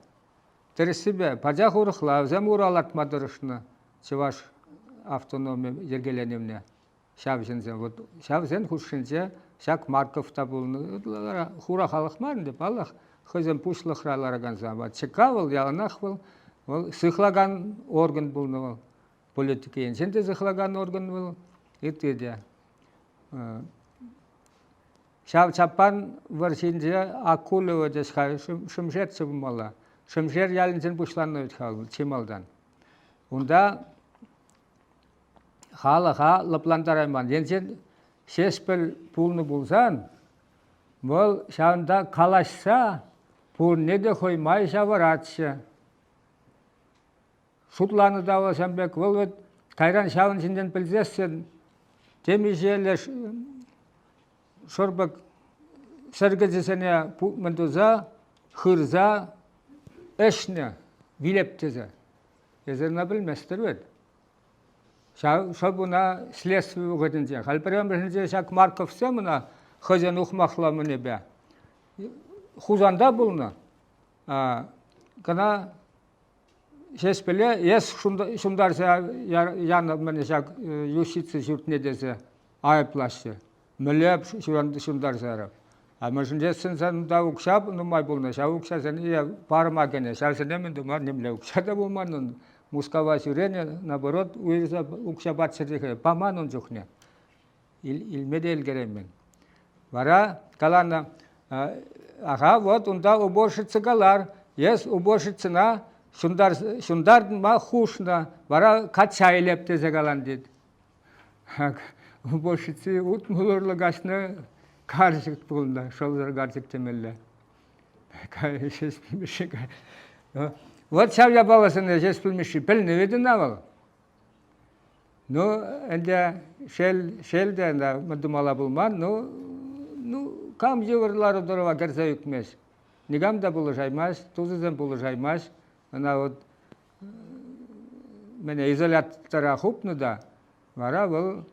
S1: паджах урыхлав, зем уралат мадырышны чуваш автономия ергеленемне. Шавжензем, вот шавзен хушинже, шак Марковта булны, хура халық марын деп Аллах хызем пушлықралар ганзам. Чекавыл, яланахвыл, сыхлаган орган булны, политики енсенде сыхлаган орган был, итеде. Шав чапан варсинже акулы өдесха шымшер чыбымала. Шымшер ялынсен пушланны өтхал чималдан. Унда халыға лаплантарайман. Енсен шеспіл пулны булсан, бұл шавында калашса, пул неде хоймай шаваратшы. Сутланы дава сәмбек, бұл кайран шавын сінден білзессен, темижелі шорбак сәргізесіне мүндуза, хырза, әшіне, вилептезе. Езерна білместір өд. Шабуна следствие угодынзе. Халперем бірінде шак Марков семіна хызен ұқмақла мүне бә. Хузанда бұлны. Кына шеспеле, ес шумдарса яны мәне шак юстиция жүртіне десе айыплашы. Мүлеп шумдарса әріп. Мәжінде сен да ұқшап, нұмай бұлны. Ша ұқша сен парыма кәне. Шарсене мен думар немле ұқша да болманын. Мускава сюрене, наоборот, уйрса укша батсырдыхы, паманын жүхне. Илмеде илгеремен. Вара, калана, ага, вот, унда уборщица галар, есть уборщицына, шундар ма хушна, вара кача илепте загалан дед. Уборщицы утмулурлы гашны каржык булна, шолдар гаржык темелле. Вот шавля баласыны жес пілмеші, пілні ведін авал. Ну, энде шелде, мадумала булман, ну, кам жевырлары дұрыва керсе үкмес. Нигам да бұлы жаймас, тузызым бұлы жаймас. Ана вот, мене изоляттара хупны да, вара бұл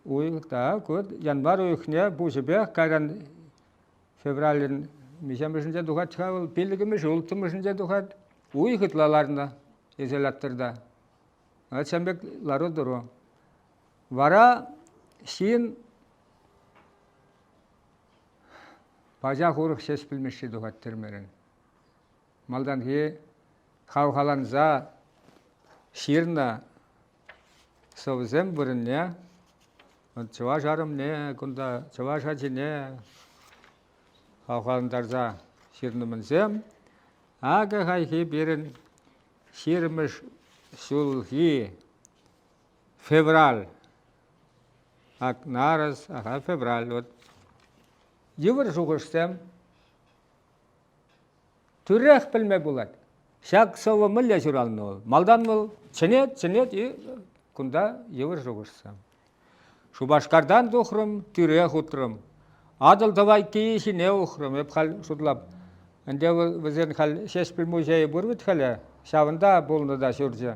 S1: уйықта, январ уйықне бұл жібек, кайран февралін Мишемішінде дұғат шығавыл, пелігіміш ұлтымышінде дұғат, уйғытлаларына езелаттырда. Әтсәмбек лары дұру. Вара шиын бажа қорық шеш білмеші дұғат түрмерін. Малдан ке қауқаланза шиырна совзем бұрын не, чыва жарым не, күнда чыва жачы не, Қауқалындарза ширнымынсем, ағы қайхи берін ширмыш шулхи февраль. Ақ нарыз, аға февраль. Евір жуғышсам, түрек білме болады. Шақ совы мүлі жүралыны ол. Малдан мұл, чынет, и күнда евір жуғышсам. Шубашқардан дұқырым, түрек ұтырым. Адыл давай кейші не ұқырым, еп қал сұрлап. Әнде візен қал шеш бір музейі бұрвіт қалы, шавында болны да жүрді.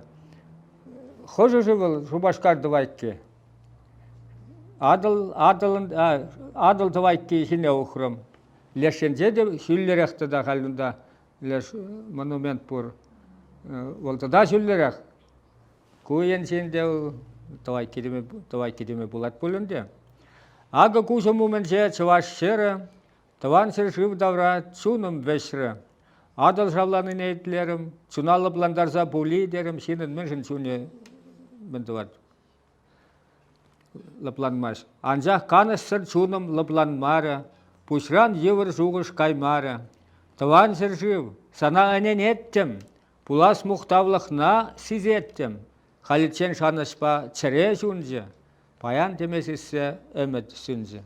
S1: Қожы жывыл Шубашқар давай ке. Адыл давай кейші не ұқырым. Лешенде де шүллеректі да қалында леш монумент бұр. Олды да шүллерек. Көйен сенде давай кедеме болат болынде. Ага куша муменже чаваш шеры, таван жив давра чуным вешры. Адал жавланы нейтлерім, чуналы бландарза були дерім, сенін мүншін чуне міндуат. Лапланмаш. Анжақ каныстыр чуным лапланмары, пушран евір жуғыш каймары. Таван жив, сана әнен еттім, пулас мұқтавлықна сіз еттім. Халитчен шанышпа чыре жунжы. Паян темесісі өмет сүнзі.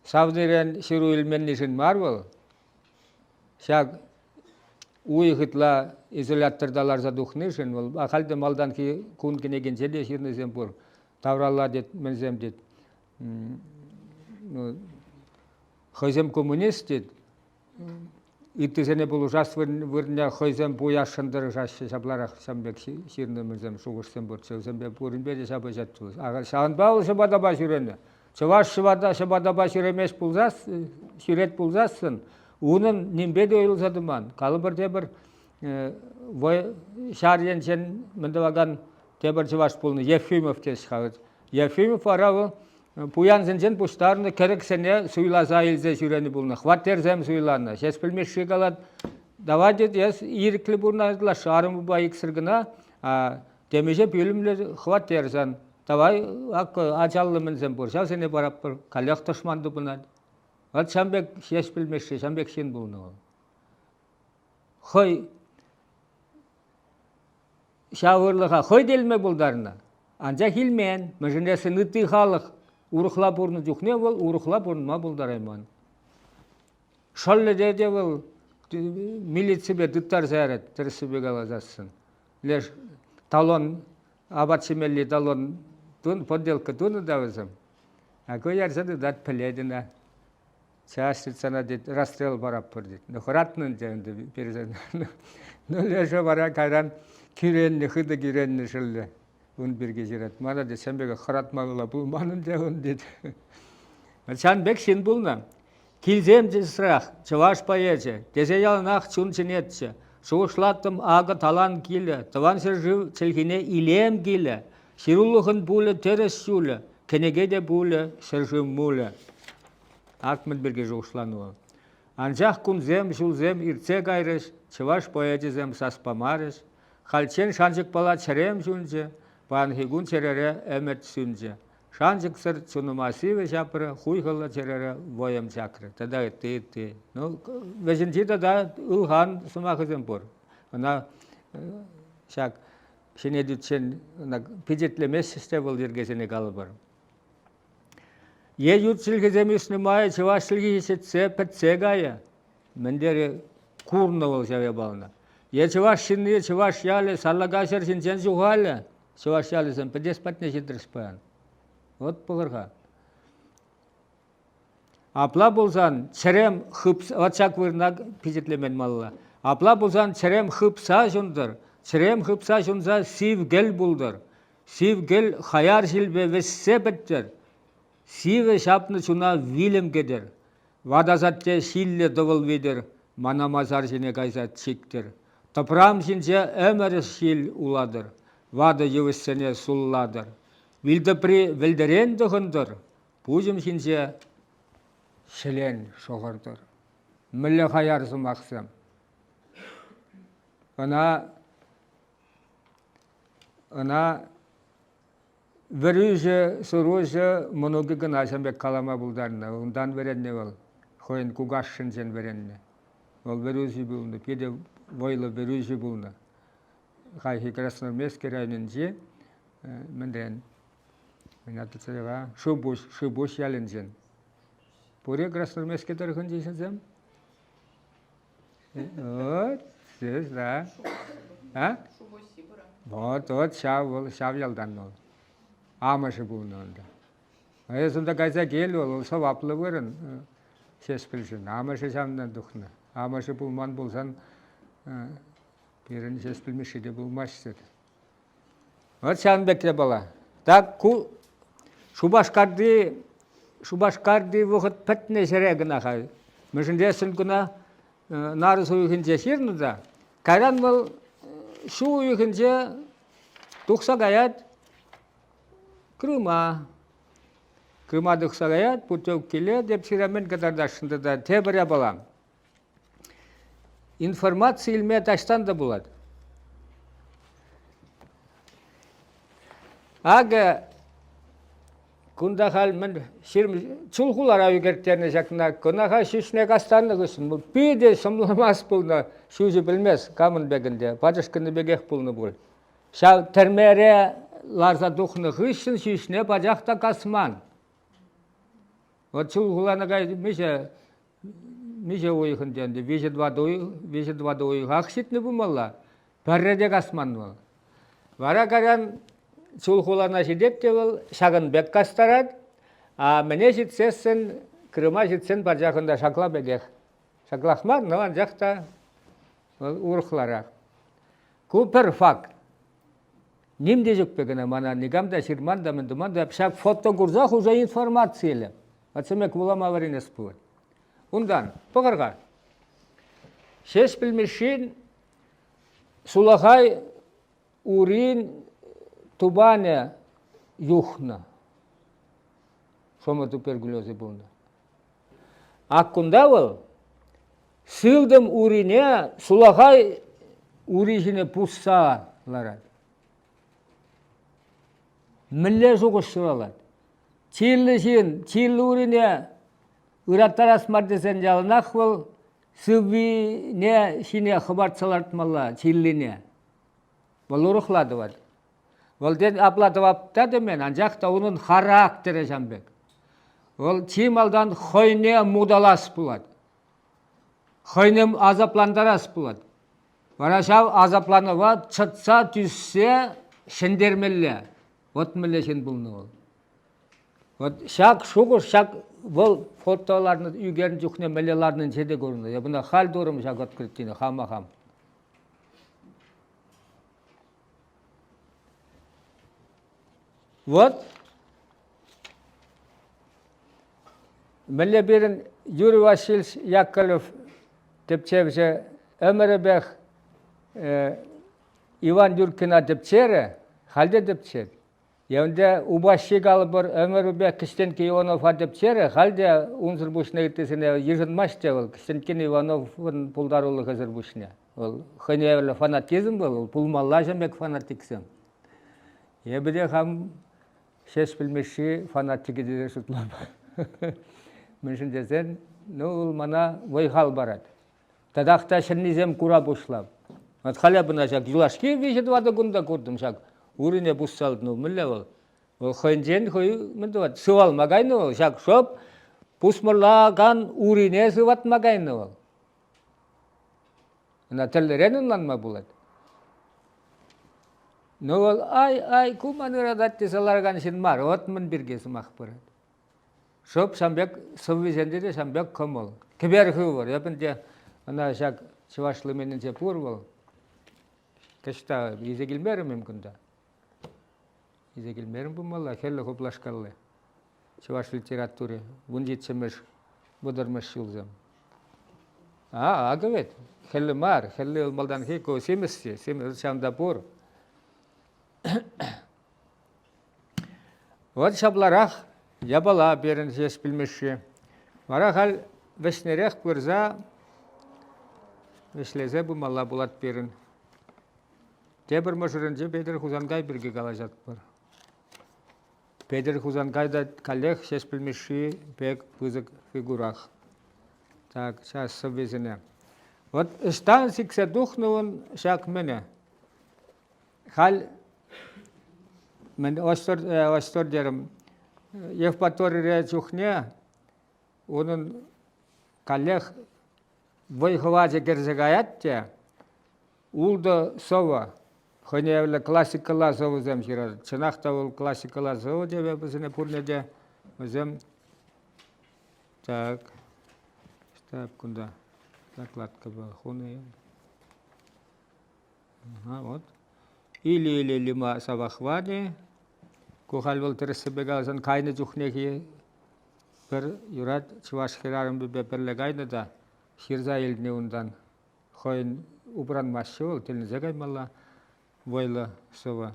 S1: Савдырен шыру ilmenнішін бар бол. Шаг уйғытла изоляттырдаларза дұқнышын бол. Ақалды малдан ки күн кенеген жеде шырнызем бұр. Тавралла дед, мензем дед. Хойзем коммунист дед. Иттізене бұл жас вырне хойзем буяшындыр жасы жабларақ самбек ширнымызем шуғырсем бұр. Сөзембе бұрынбе де жабы жаттылыз. Ағар шағынбауыл шыбадаба жүрені. Чываш шыбадаба жүремеш бұлзас, шүрет бұлзасын. Унын нембе де ойлызадыман. Калы бір де бір шарен сен міндаваган де бір чываш бұлны Ефимов тез қағыд. Ефимов арауы Пуянзен пуштарны керексене суйлаза илзе жүрені бұлны. Хваттерзем суйланы. Шес білмеші қалад. Давай дед, ес иріклі бұрнадыла шарым бұба ексіргіна. Демеже бөлімлі хваттерзен. Давай ачаллы мінзен бұр. Шау сене барап бұр. Каляқ тұшманды бұнады. От шамбек шеш білмеші, шамбек шен бұлны. Хой шауырлыға хой делме бұлдарына. Анжа хилмен, мүжінесі нүтті халық. Урухла бурны жүхне бол, урухла бурнма булдарайман. Шоллы деде бол, милицибе дыттар зәрет, тірісібе қалазасын. Леш талон, абатшемелли талон, подделка туны давызым. Акой ярзады дат піледіна. Чашыцана дед, расстрел барап пыр дед. Нұхыратнын жәнді перезен. Ну леші бара кайран киренні, хыды киренні шылды. Он бірге жерет. Мана де сенбеге қыратмағыла бұл манын деуін деді. Сән бек сен бұлна. Килзем жесірақ, чываш паеже, дезе ялынақ чун чынетші. Шуғышлаттым ағы талан келі, таван жив чілгіне илем келі. Ширулығын бұлы терес шулы, кенеге де бұлы шыржым мұлы. Ақмын бірге жуғышлануы. Анжақ күнзем, шулзем, ирце гайрыш, чываш поэзизем саспамарыш, халчен шанжық бала черем жүнже, банхигун черере эмет сүнже. Шанжық сыр цунумасивы жапыры, хуйғылы черере воем чакры. Тада ты. Ну, вежінті тада ұлған сумақызым бұр. Она шак шенедүтшен пиджетлемес істе бұл ергесіне қалы бар. Е ютшілгізем үснімайы, чывашшілгі есетсе, пәтсе ғайы. Мендері курны ол жаве балына. Е чываш шынны, чываш ялы, саллагашыр шынчен жуғалы. Чываш ялысым, пәдес пәтне жетіріс баян. Вот бұғырға. Апла болсан, черем хыпса, отшак вырна пиджетлемен малла. Апла болсан, черем хыпса жондар. Черем хыпса жонза сив гел булдар. Сив гел хаяр жilbe вессе беттер. Сиве шапны чуна вилем кедер. Вадазатте шилле довыл ведер. Манамазар жіне кайзат чиктер. Топрам жинже өмір шил уладыр. Вады евессене сулладыр. Вилдепри велдерен дұғынdır. Пужым жинже шелен шоғырдыр. Мүлі хаяр зымақсым. Она верüже, суружы, мұнуғы гына жамбек қалама бұлдарына. Ондан веренне ол. Хойын кугашшын жен веренне. Ол верüжі бұлны. Педе войлы верüжі бұлны. Қайхи Красноармейский районын же. Мінден. Шубуш ялын жен. Пуре Красноармейский тарғын жейсін зем? Вот, сіз, да. Вот, шав ялдан ол. Амашы бұлны онда. Сонда қайса кел ол, саваплы бұрын. Сес білшін. Амашы шамдан дұқны. Амашы бұлман болсан, берін сес білмеші де бұлмашсыр. Вот шан бекре бала. Так, Шубашкарды вұқыт пәтіне шәрегін ақай. Мүшінде сүлгіна нары сұйықынже шернұда. Кайран бұл шу ұйықынже тұқса қаят Крыма. Крыма тұқса қаят, бұтөк келе, деп сирамен қатардашында да тебірі балам. Информация илме таштан да болады. Ағы күнда хал мен чулхулар аугертеріне жақына күнаға шүшіне қастанды күшін. Бұл пейде сұмламас бұлны шүзі білмес камын бәгінде, бажышқыны бәгек бұлны бұл. Шау тәрмәре ларза дұқны ғышын шүшіне бажақта қасман. Вот чулхуланы қайды меше ойықын денді, вежет вады ойық ақшетіні бұмалла, бәрреде қасман бұл. Вара қаран Чулхулана жидет те ол шағын бек қастарад, а мене жетсесін, Крыма жетсен бар жақында шақла бәгек. Шақлақман, нұлан жақта ұрықларақ. Көпір факт. Немде жүк бәгіна, мана негамда, шырманда, міндіманда, шақ фото күрзақ уже информациялы. Атсымек бұлама варинес бұлы. Ондан, бұғырға. Шеш білмешін, сулағай урин, Тубане юхна. Шома туберкулезы бұлны. Аққында ол, сылдым урине, сулағай урижіне пұссаларад. Мүлі жұғыш шыралад. Чилі жин, чилі урине, ұраттар асмардесен жалынақ ол, сылбине шине қыбартсалартмалла, чиліне. Бұл ұрықлады бады. Ол ден аплатып аптады мен, анжақта оның характері жамбек. Ол чималдан хойне мудалас болады. Хойне азапландарас болады. Варашав азапланова чытса түссе шендермелі. Вот мілі шен бұлны ол. Вот шақ шуғыр, шақ бұл фотоларны үйгерін жүхне мілеларының жеде көрінді. Бұна хал дұрым шақ өткірттені, хама-хам. Вот, мілі берін Юрий Васильевич Яковлев депчевже өмірібек Иван Юркина депчері, халде депчер. Yönde ubaşı kalıbır Ömer Bey Kıştenki Ivanov adep çere halde unzur buşna gitesine yırınmaş da ol. Kıştenkin Ivanov'un puldarılı hazır buşna. Ol хыневле fanatizm был, pulmalla jemek fanatiksin. Yebide ham şeş bilmişi fanatik edilir sutlab. Müşün desen ne ol mana vay hal barat. Tadakta şennizem kura boşlab. At hala buna şak yulaşki vişet vada gunda kurdum şak. Urine bussaldı mülle ol. Ol хынжен хой мындvat сывал магайны ol şak şop pusmırlagan urine sıvat magayны ol. Na telleren unlanma bulat. No ol ay kumanıra datti salargan şin mar otmın birgesi mahparat. Şop şambek sıvvizende de şambek komol. Keber hı var yapınca ana şak çıvaşlı menince pur ol. Kışta ize gelmerim mümkün da. İze gelmerim bu malla kelle hoplaşkalı. Çıvaş literatürü vunjitsemiş budurmuş yılzam. Evet. Kelle mar, kelle maldan hiko simisi, simis şamdapur. Вот şablaraq yabala berin jes bilmişi. Vara hal veşnerek pırza veşleze bu malla bulat berin. Tebir meşhurunca Bedir Huzangay birge kalacak var. Bedir Huzangay da kalleх jes bilmişi pek pızık figuraq. Так, сейчас соввезене. Вот станцикse духнувun şak mene. Hal men ostor derim. Yevpatoriya çuhne onun kalleх vayhvaje gerzegayatya ulda sova хыневле классикала совузем жирар. Чынақта ол классикала сову деп біздің пурнеде өзем. Так. Штаб кунда закладка была хуны. Вот. Или лима савахвани. Кухал был терсебегалсан кайны жухнеки bir юрат чуваш хирарым беперлегайны да хирза елдіне ундан хойын убранмашы ол телнізегай мала войлы сова.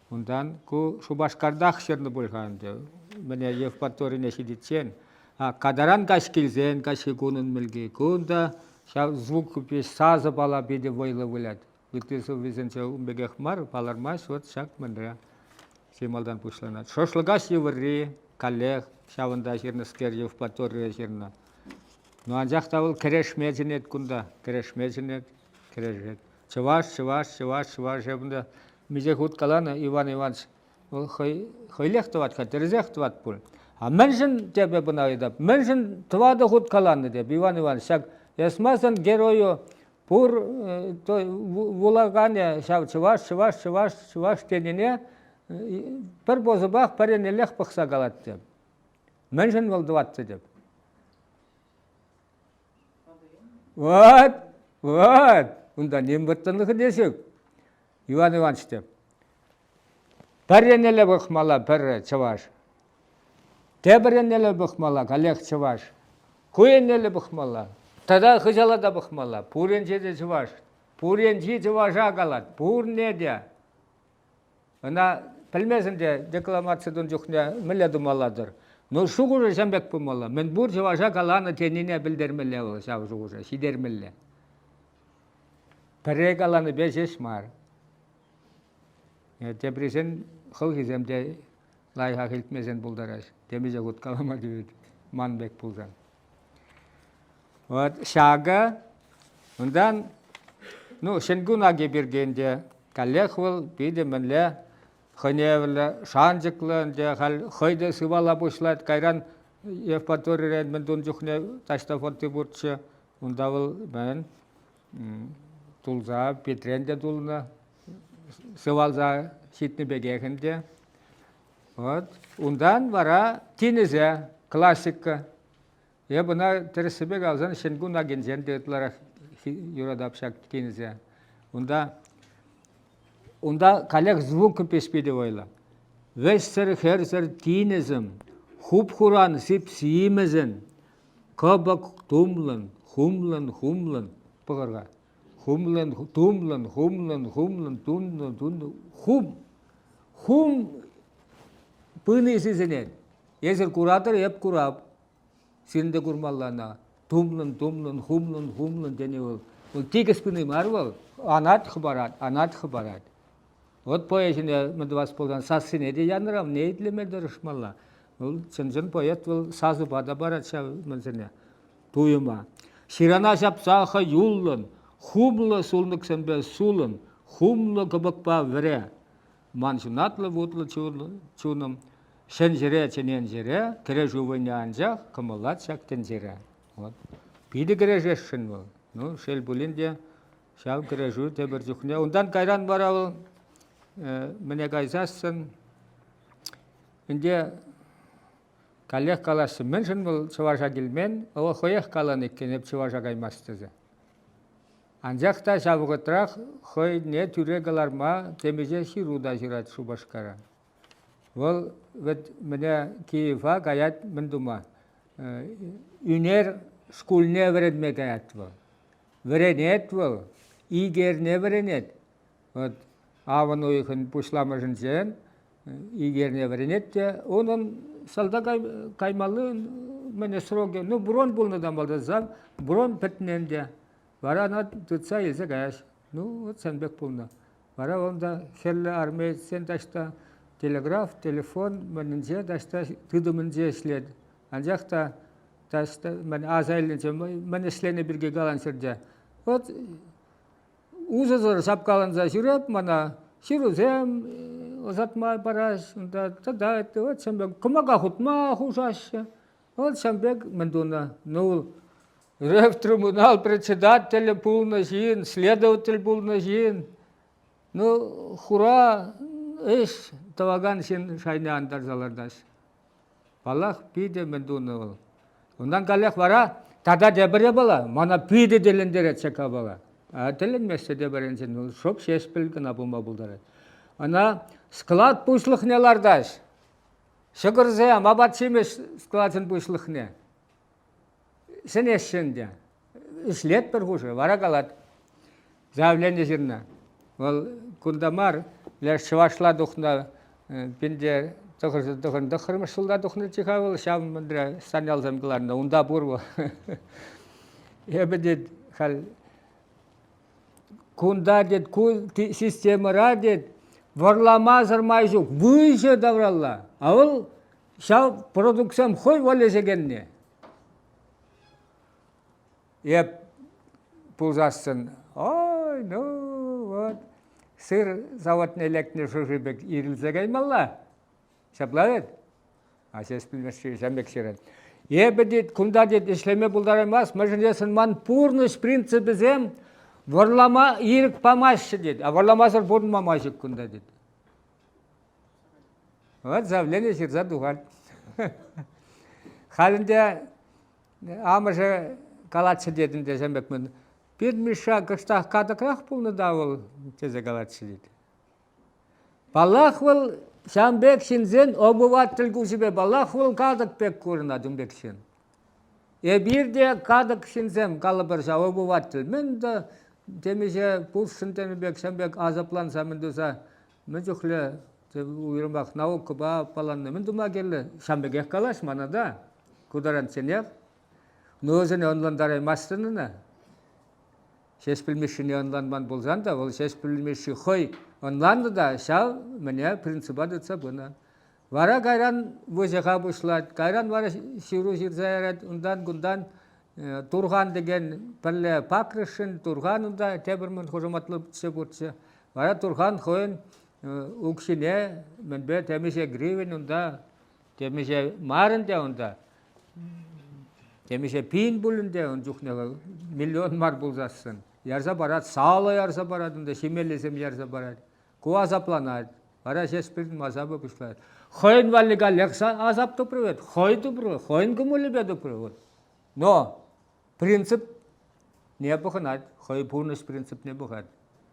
S1: Ундан ку шубашкардах шерны болғанды. Мене Евпаторине шидитсен. Кадаран каш келзен, каш кунын мілге. Кунда звук пеш сазы бала беде войлы вылят. Витесу везенче умбегех мар, палармаш, вот шак мандра. Семалдан пушланат. Шошлыгаш еври, коллег, шавында жерны скер Евпатория жерна. Ну анжақта ол кереш мезінет кунда, кереш мезінет, керешет. Чываш жабында мизе худ калана Иван Иванович ол хойлех тыват, терезех тыват пул. А меншін тебе бұна едап, меншін тывады худ каланы деп, Иван Иванович, шак есмасан герою пур вулагане шав чываш теніне бір бозыбақ паренелех пықса қалат деп. Меншін ол дыватты деп. Вот. Унда нем бұттынлығы десек. Иван Иванович деп. Паренеле бұқмала бір чываш. Тебіренеле бұқмала, коллег чываш. Куенеле бұқмала. Тада хыжала да бұқмала. Пуренче де чываш. Пуренче чываша қалат. Пур не де. Ана білмесін де декламациядан жүхне мүлі думаладыр. Но шуғыры жамбек бұмала. Мен бұр чываша қаланы теніне білдермелі ол. Шау шуғыры, шидермелі. Пірек қаланы бешеш мар. Тепресен қыл кеземде лайға келтмесен бұлдараш. Темеже құт қалама дейд. Манбек бұлдан. Вот шағы. Ондан, шенгунаге бергенде коллег был, биде мінлі, хыневлі, шанжықлы, хойды сывала бұшлайды, қайран Евпаторирен міндун жүхне таштафотты бұртшы. Онда был мен тулза, Петренде тулына, сывалза шитні бегекінде. Вот. Ондан вара тинезе, классика. Я бұна тересібек алзан шенгуна гензен дейтілері юрадап шак тинезе. Онда коллег звук песпеде ойла. Вестер херзер тинезім, хуп-хуран сип сиемезін, кабак тумлын, хумлын, пығырға. Хумлын, тумлын, хум. Хум pını sizine. Eser kuradır hep kurap. Sinde kurmallana. Tumlun, humlun dene ol. O tikes pını var ol. Anat xıbarat. Ot poyasine mıdvas poldan sassine de yanıram. Ne etleme dırışmalla. Ol çın poyat ol sazı bada barat şav mınsene. Tuyuma. Şirana şapsaha yullun. Humlu sulnuk sembe sulun. Humlu kabakpa vere. Manşunatlı vutlu çunum. Şen jere çenen jere. Kere juvanya ancak kamalat şakten jere. Pidi kere jeşşin ol. No, şel bulinde şav kere ju teber juhne. Ondan kayran bara ol. Mene kaysasın. Inde kalleх kalası menşin ol çavaşa gelmen. O koyah kalan ekken hep çavaşa kaymastızı. Ancak da şavgıtrak koy ne türe kalarma temece hiruda jirat şu başkara. Vol vet mene Kiev'a gayet menduma. Üner skulne veredme gayet vol. Verenet vol. İger ne verenet. Vat avan oyun puşlamajın jen. İger ne verenet de onun salda kaymalı mene sroge. No bron bulnadan balda zav. Bron petnende. Vara na tutsa ilse gayaş. No sen bek bulna. Vara onda helle arme sen taşta telegraf, telefon menince taşta tıdımınca işled. Ancak da taşta men azaylince men işlene birge galan sırca. Ot uzazır sapkalanza şirep mana şiruzem uzatma paraş da da etti ot sen bek kumaga hutma huşaş. Ot sen bek menduna nul Ревтрибунал председателя полножин, следователь полножин. Ну, хура, эш, таваган сен шайны андарзалардаш. Балах пиде мендуны ол. Ondan kalak vara, tada debere bala, mana pide delendere çeka bala. Delenmezse deberen sen ol, şop şespil gına bulma buldara. Ana, sklad puşluk nelardaş. Şıkırze, mabat çemiş skladın puşluk ne. Sen eşşende. İşlet bir huşu, vara kalat. Zavlende jirna. Ol kundamar, ler şıvaşla duhna, binde dıkırmışılda duhna çıka ol, şam mındra sanyal zamgılarında, onda burvo. Ebedet, hal, kunda det, sistemara det, varlama zırmaycuk, bu işe davralla. Avul, şav produksiyam koy valese genne. Hep pulzasın. Ay no, what? Sır zavatın elektrikli şurubek irilse gaymalla. Şaplavet. Ases bilmesi şembek şiren. Hep dit kunda dit işleme buldaramaz. Мәжілесін man purnuş принципі zem varlama irik pamaşı dit. A varlamasır purnmamaşı kunda dit. Вот заявление şirza duhal. Halinde amışı Galatçı dedim desem ben. Bir mişa kışta kadıkrak bulunu da ol teze galatçı dedi. Balak ol şambek şinzen obuvattıl kuşibe balak ol kadık pek kuruna dümbek şin. Bir de kadık şinzem kalıbırsa obuvattıl. Men de demişe pulsun denibek şambek azaplansa men dosa men cühle uyurmak nauk ba palanne men duma gelle şambek kalaş mana da kudaran senek. Nözün onlandaray mastınına. Şes bilmişini onlanman bulsan da, ol şes bilmişi koy onlandı da, şav mene prinsipa dutsa buna. Vara gayran vıcığa buşlat, gayran vara şiru şirzayarat, ondan gundan Turhan degen palle pakrışın, Turhan onda tebirmin huzumatlı seburtsa. Vara Turhan koyun ukşine, men be temişe grivin onda, temişe marın da onda. Demişe pin bulundu on cukne milyon mar bulzassın. Yarsa barat sağla yarsa baratında şimellesem yarsa barat. Ku azaplanat. Vara şespil mazabı puşlar. Khoyn valli gal yaksa azap to privet. Khoy to pro. Khoyn kumuli be to privet. No. Prinsip ne bukhanat. Khoy purnuş prinsip ne bukhat.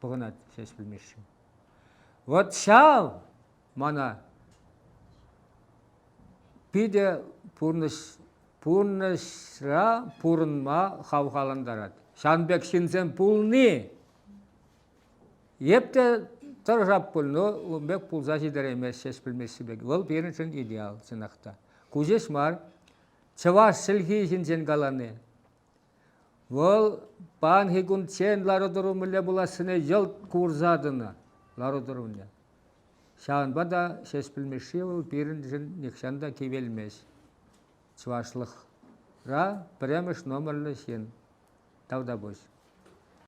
S1: Bukhanat şespil mişim. Вот şav mana pide purnışra purnma havhalandarat. Şanbek şinsen pulni. Yep de Астар жап бұл, но өмбек пулза жидер емес, шеш білмесі бек. Ол беріншін идеал сынақта. Кузеш мар, чаваш сілхи жинжен галаны. Ол бан хигун чен лародыру мүлі бұласыны жыл курзадыны лародыру. Шағын бада шеш білмеші ол беріншін некшанда кевелмеш. Чавашлық. Ра, премеш номерлі шен. Тавда бош.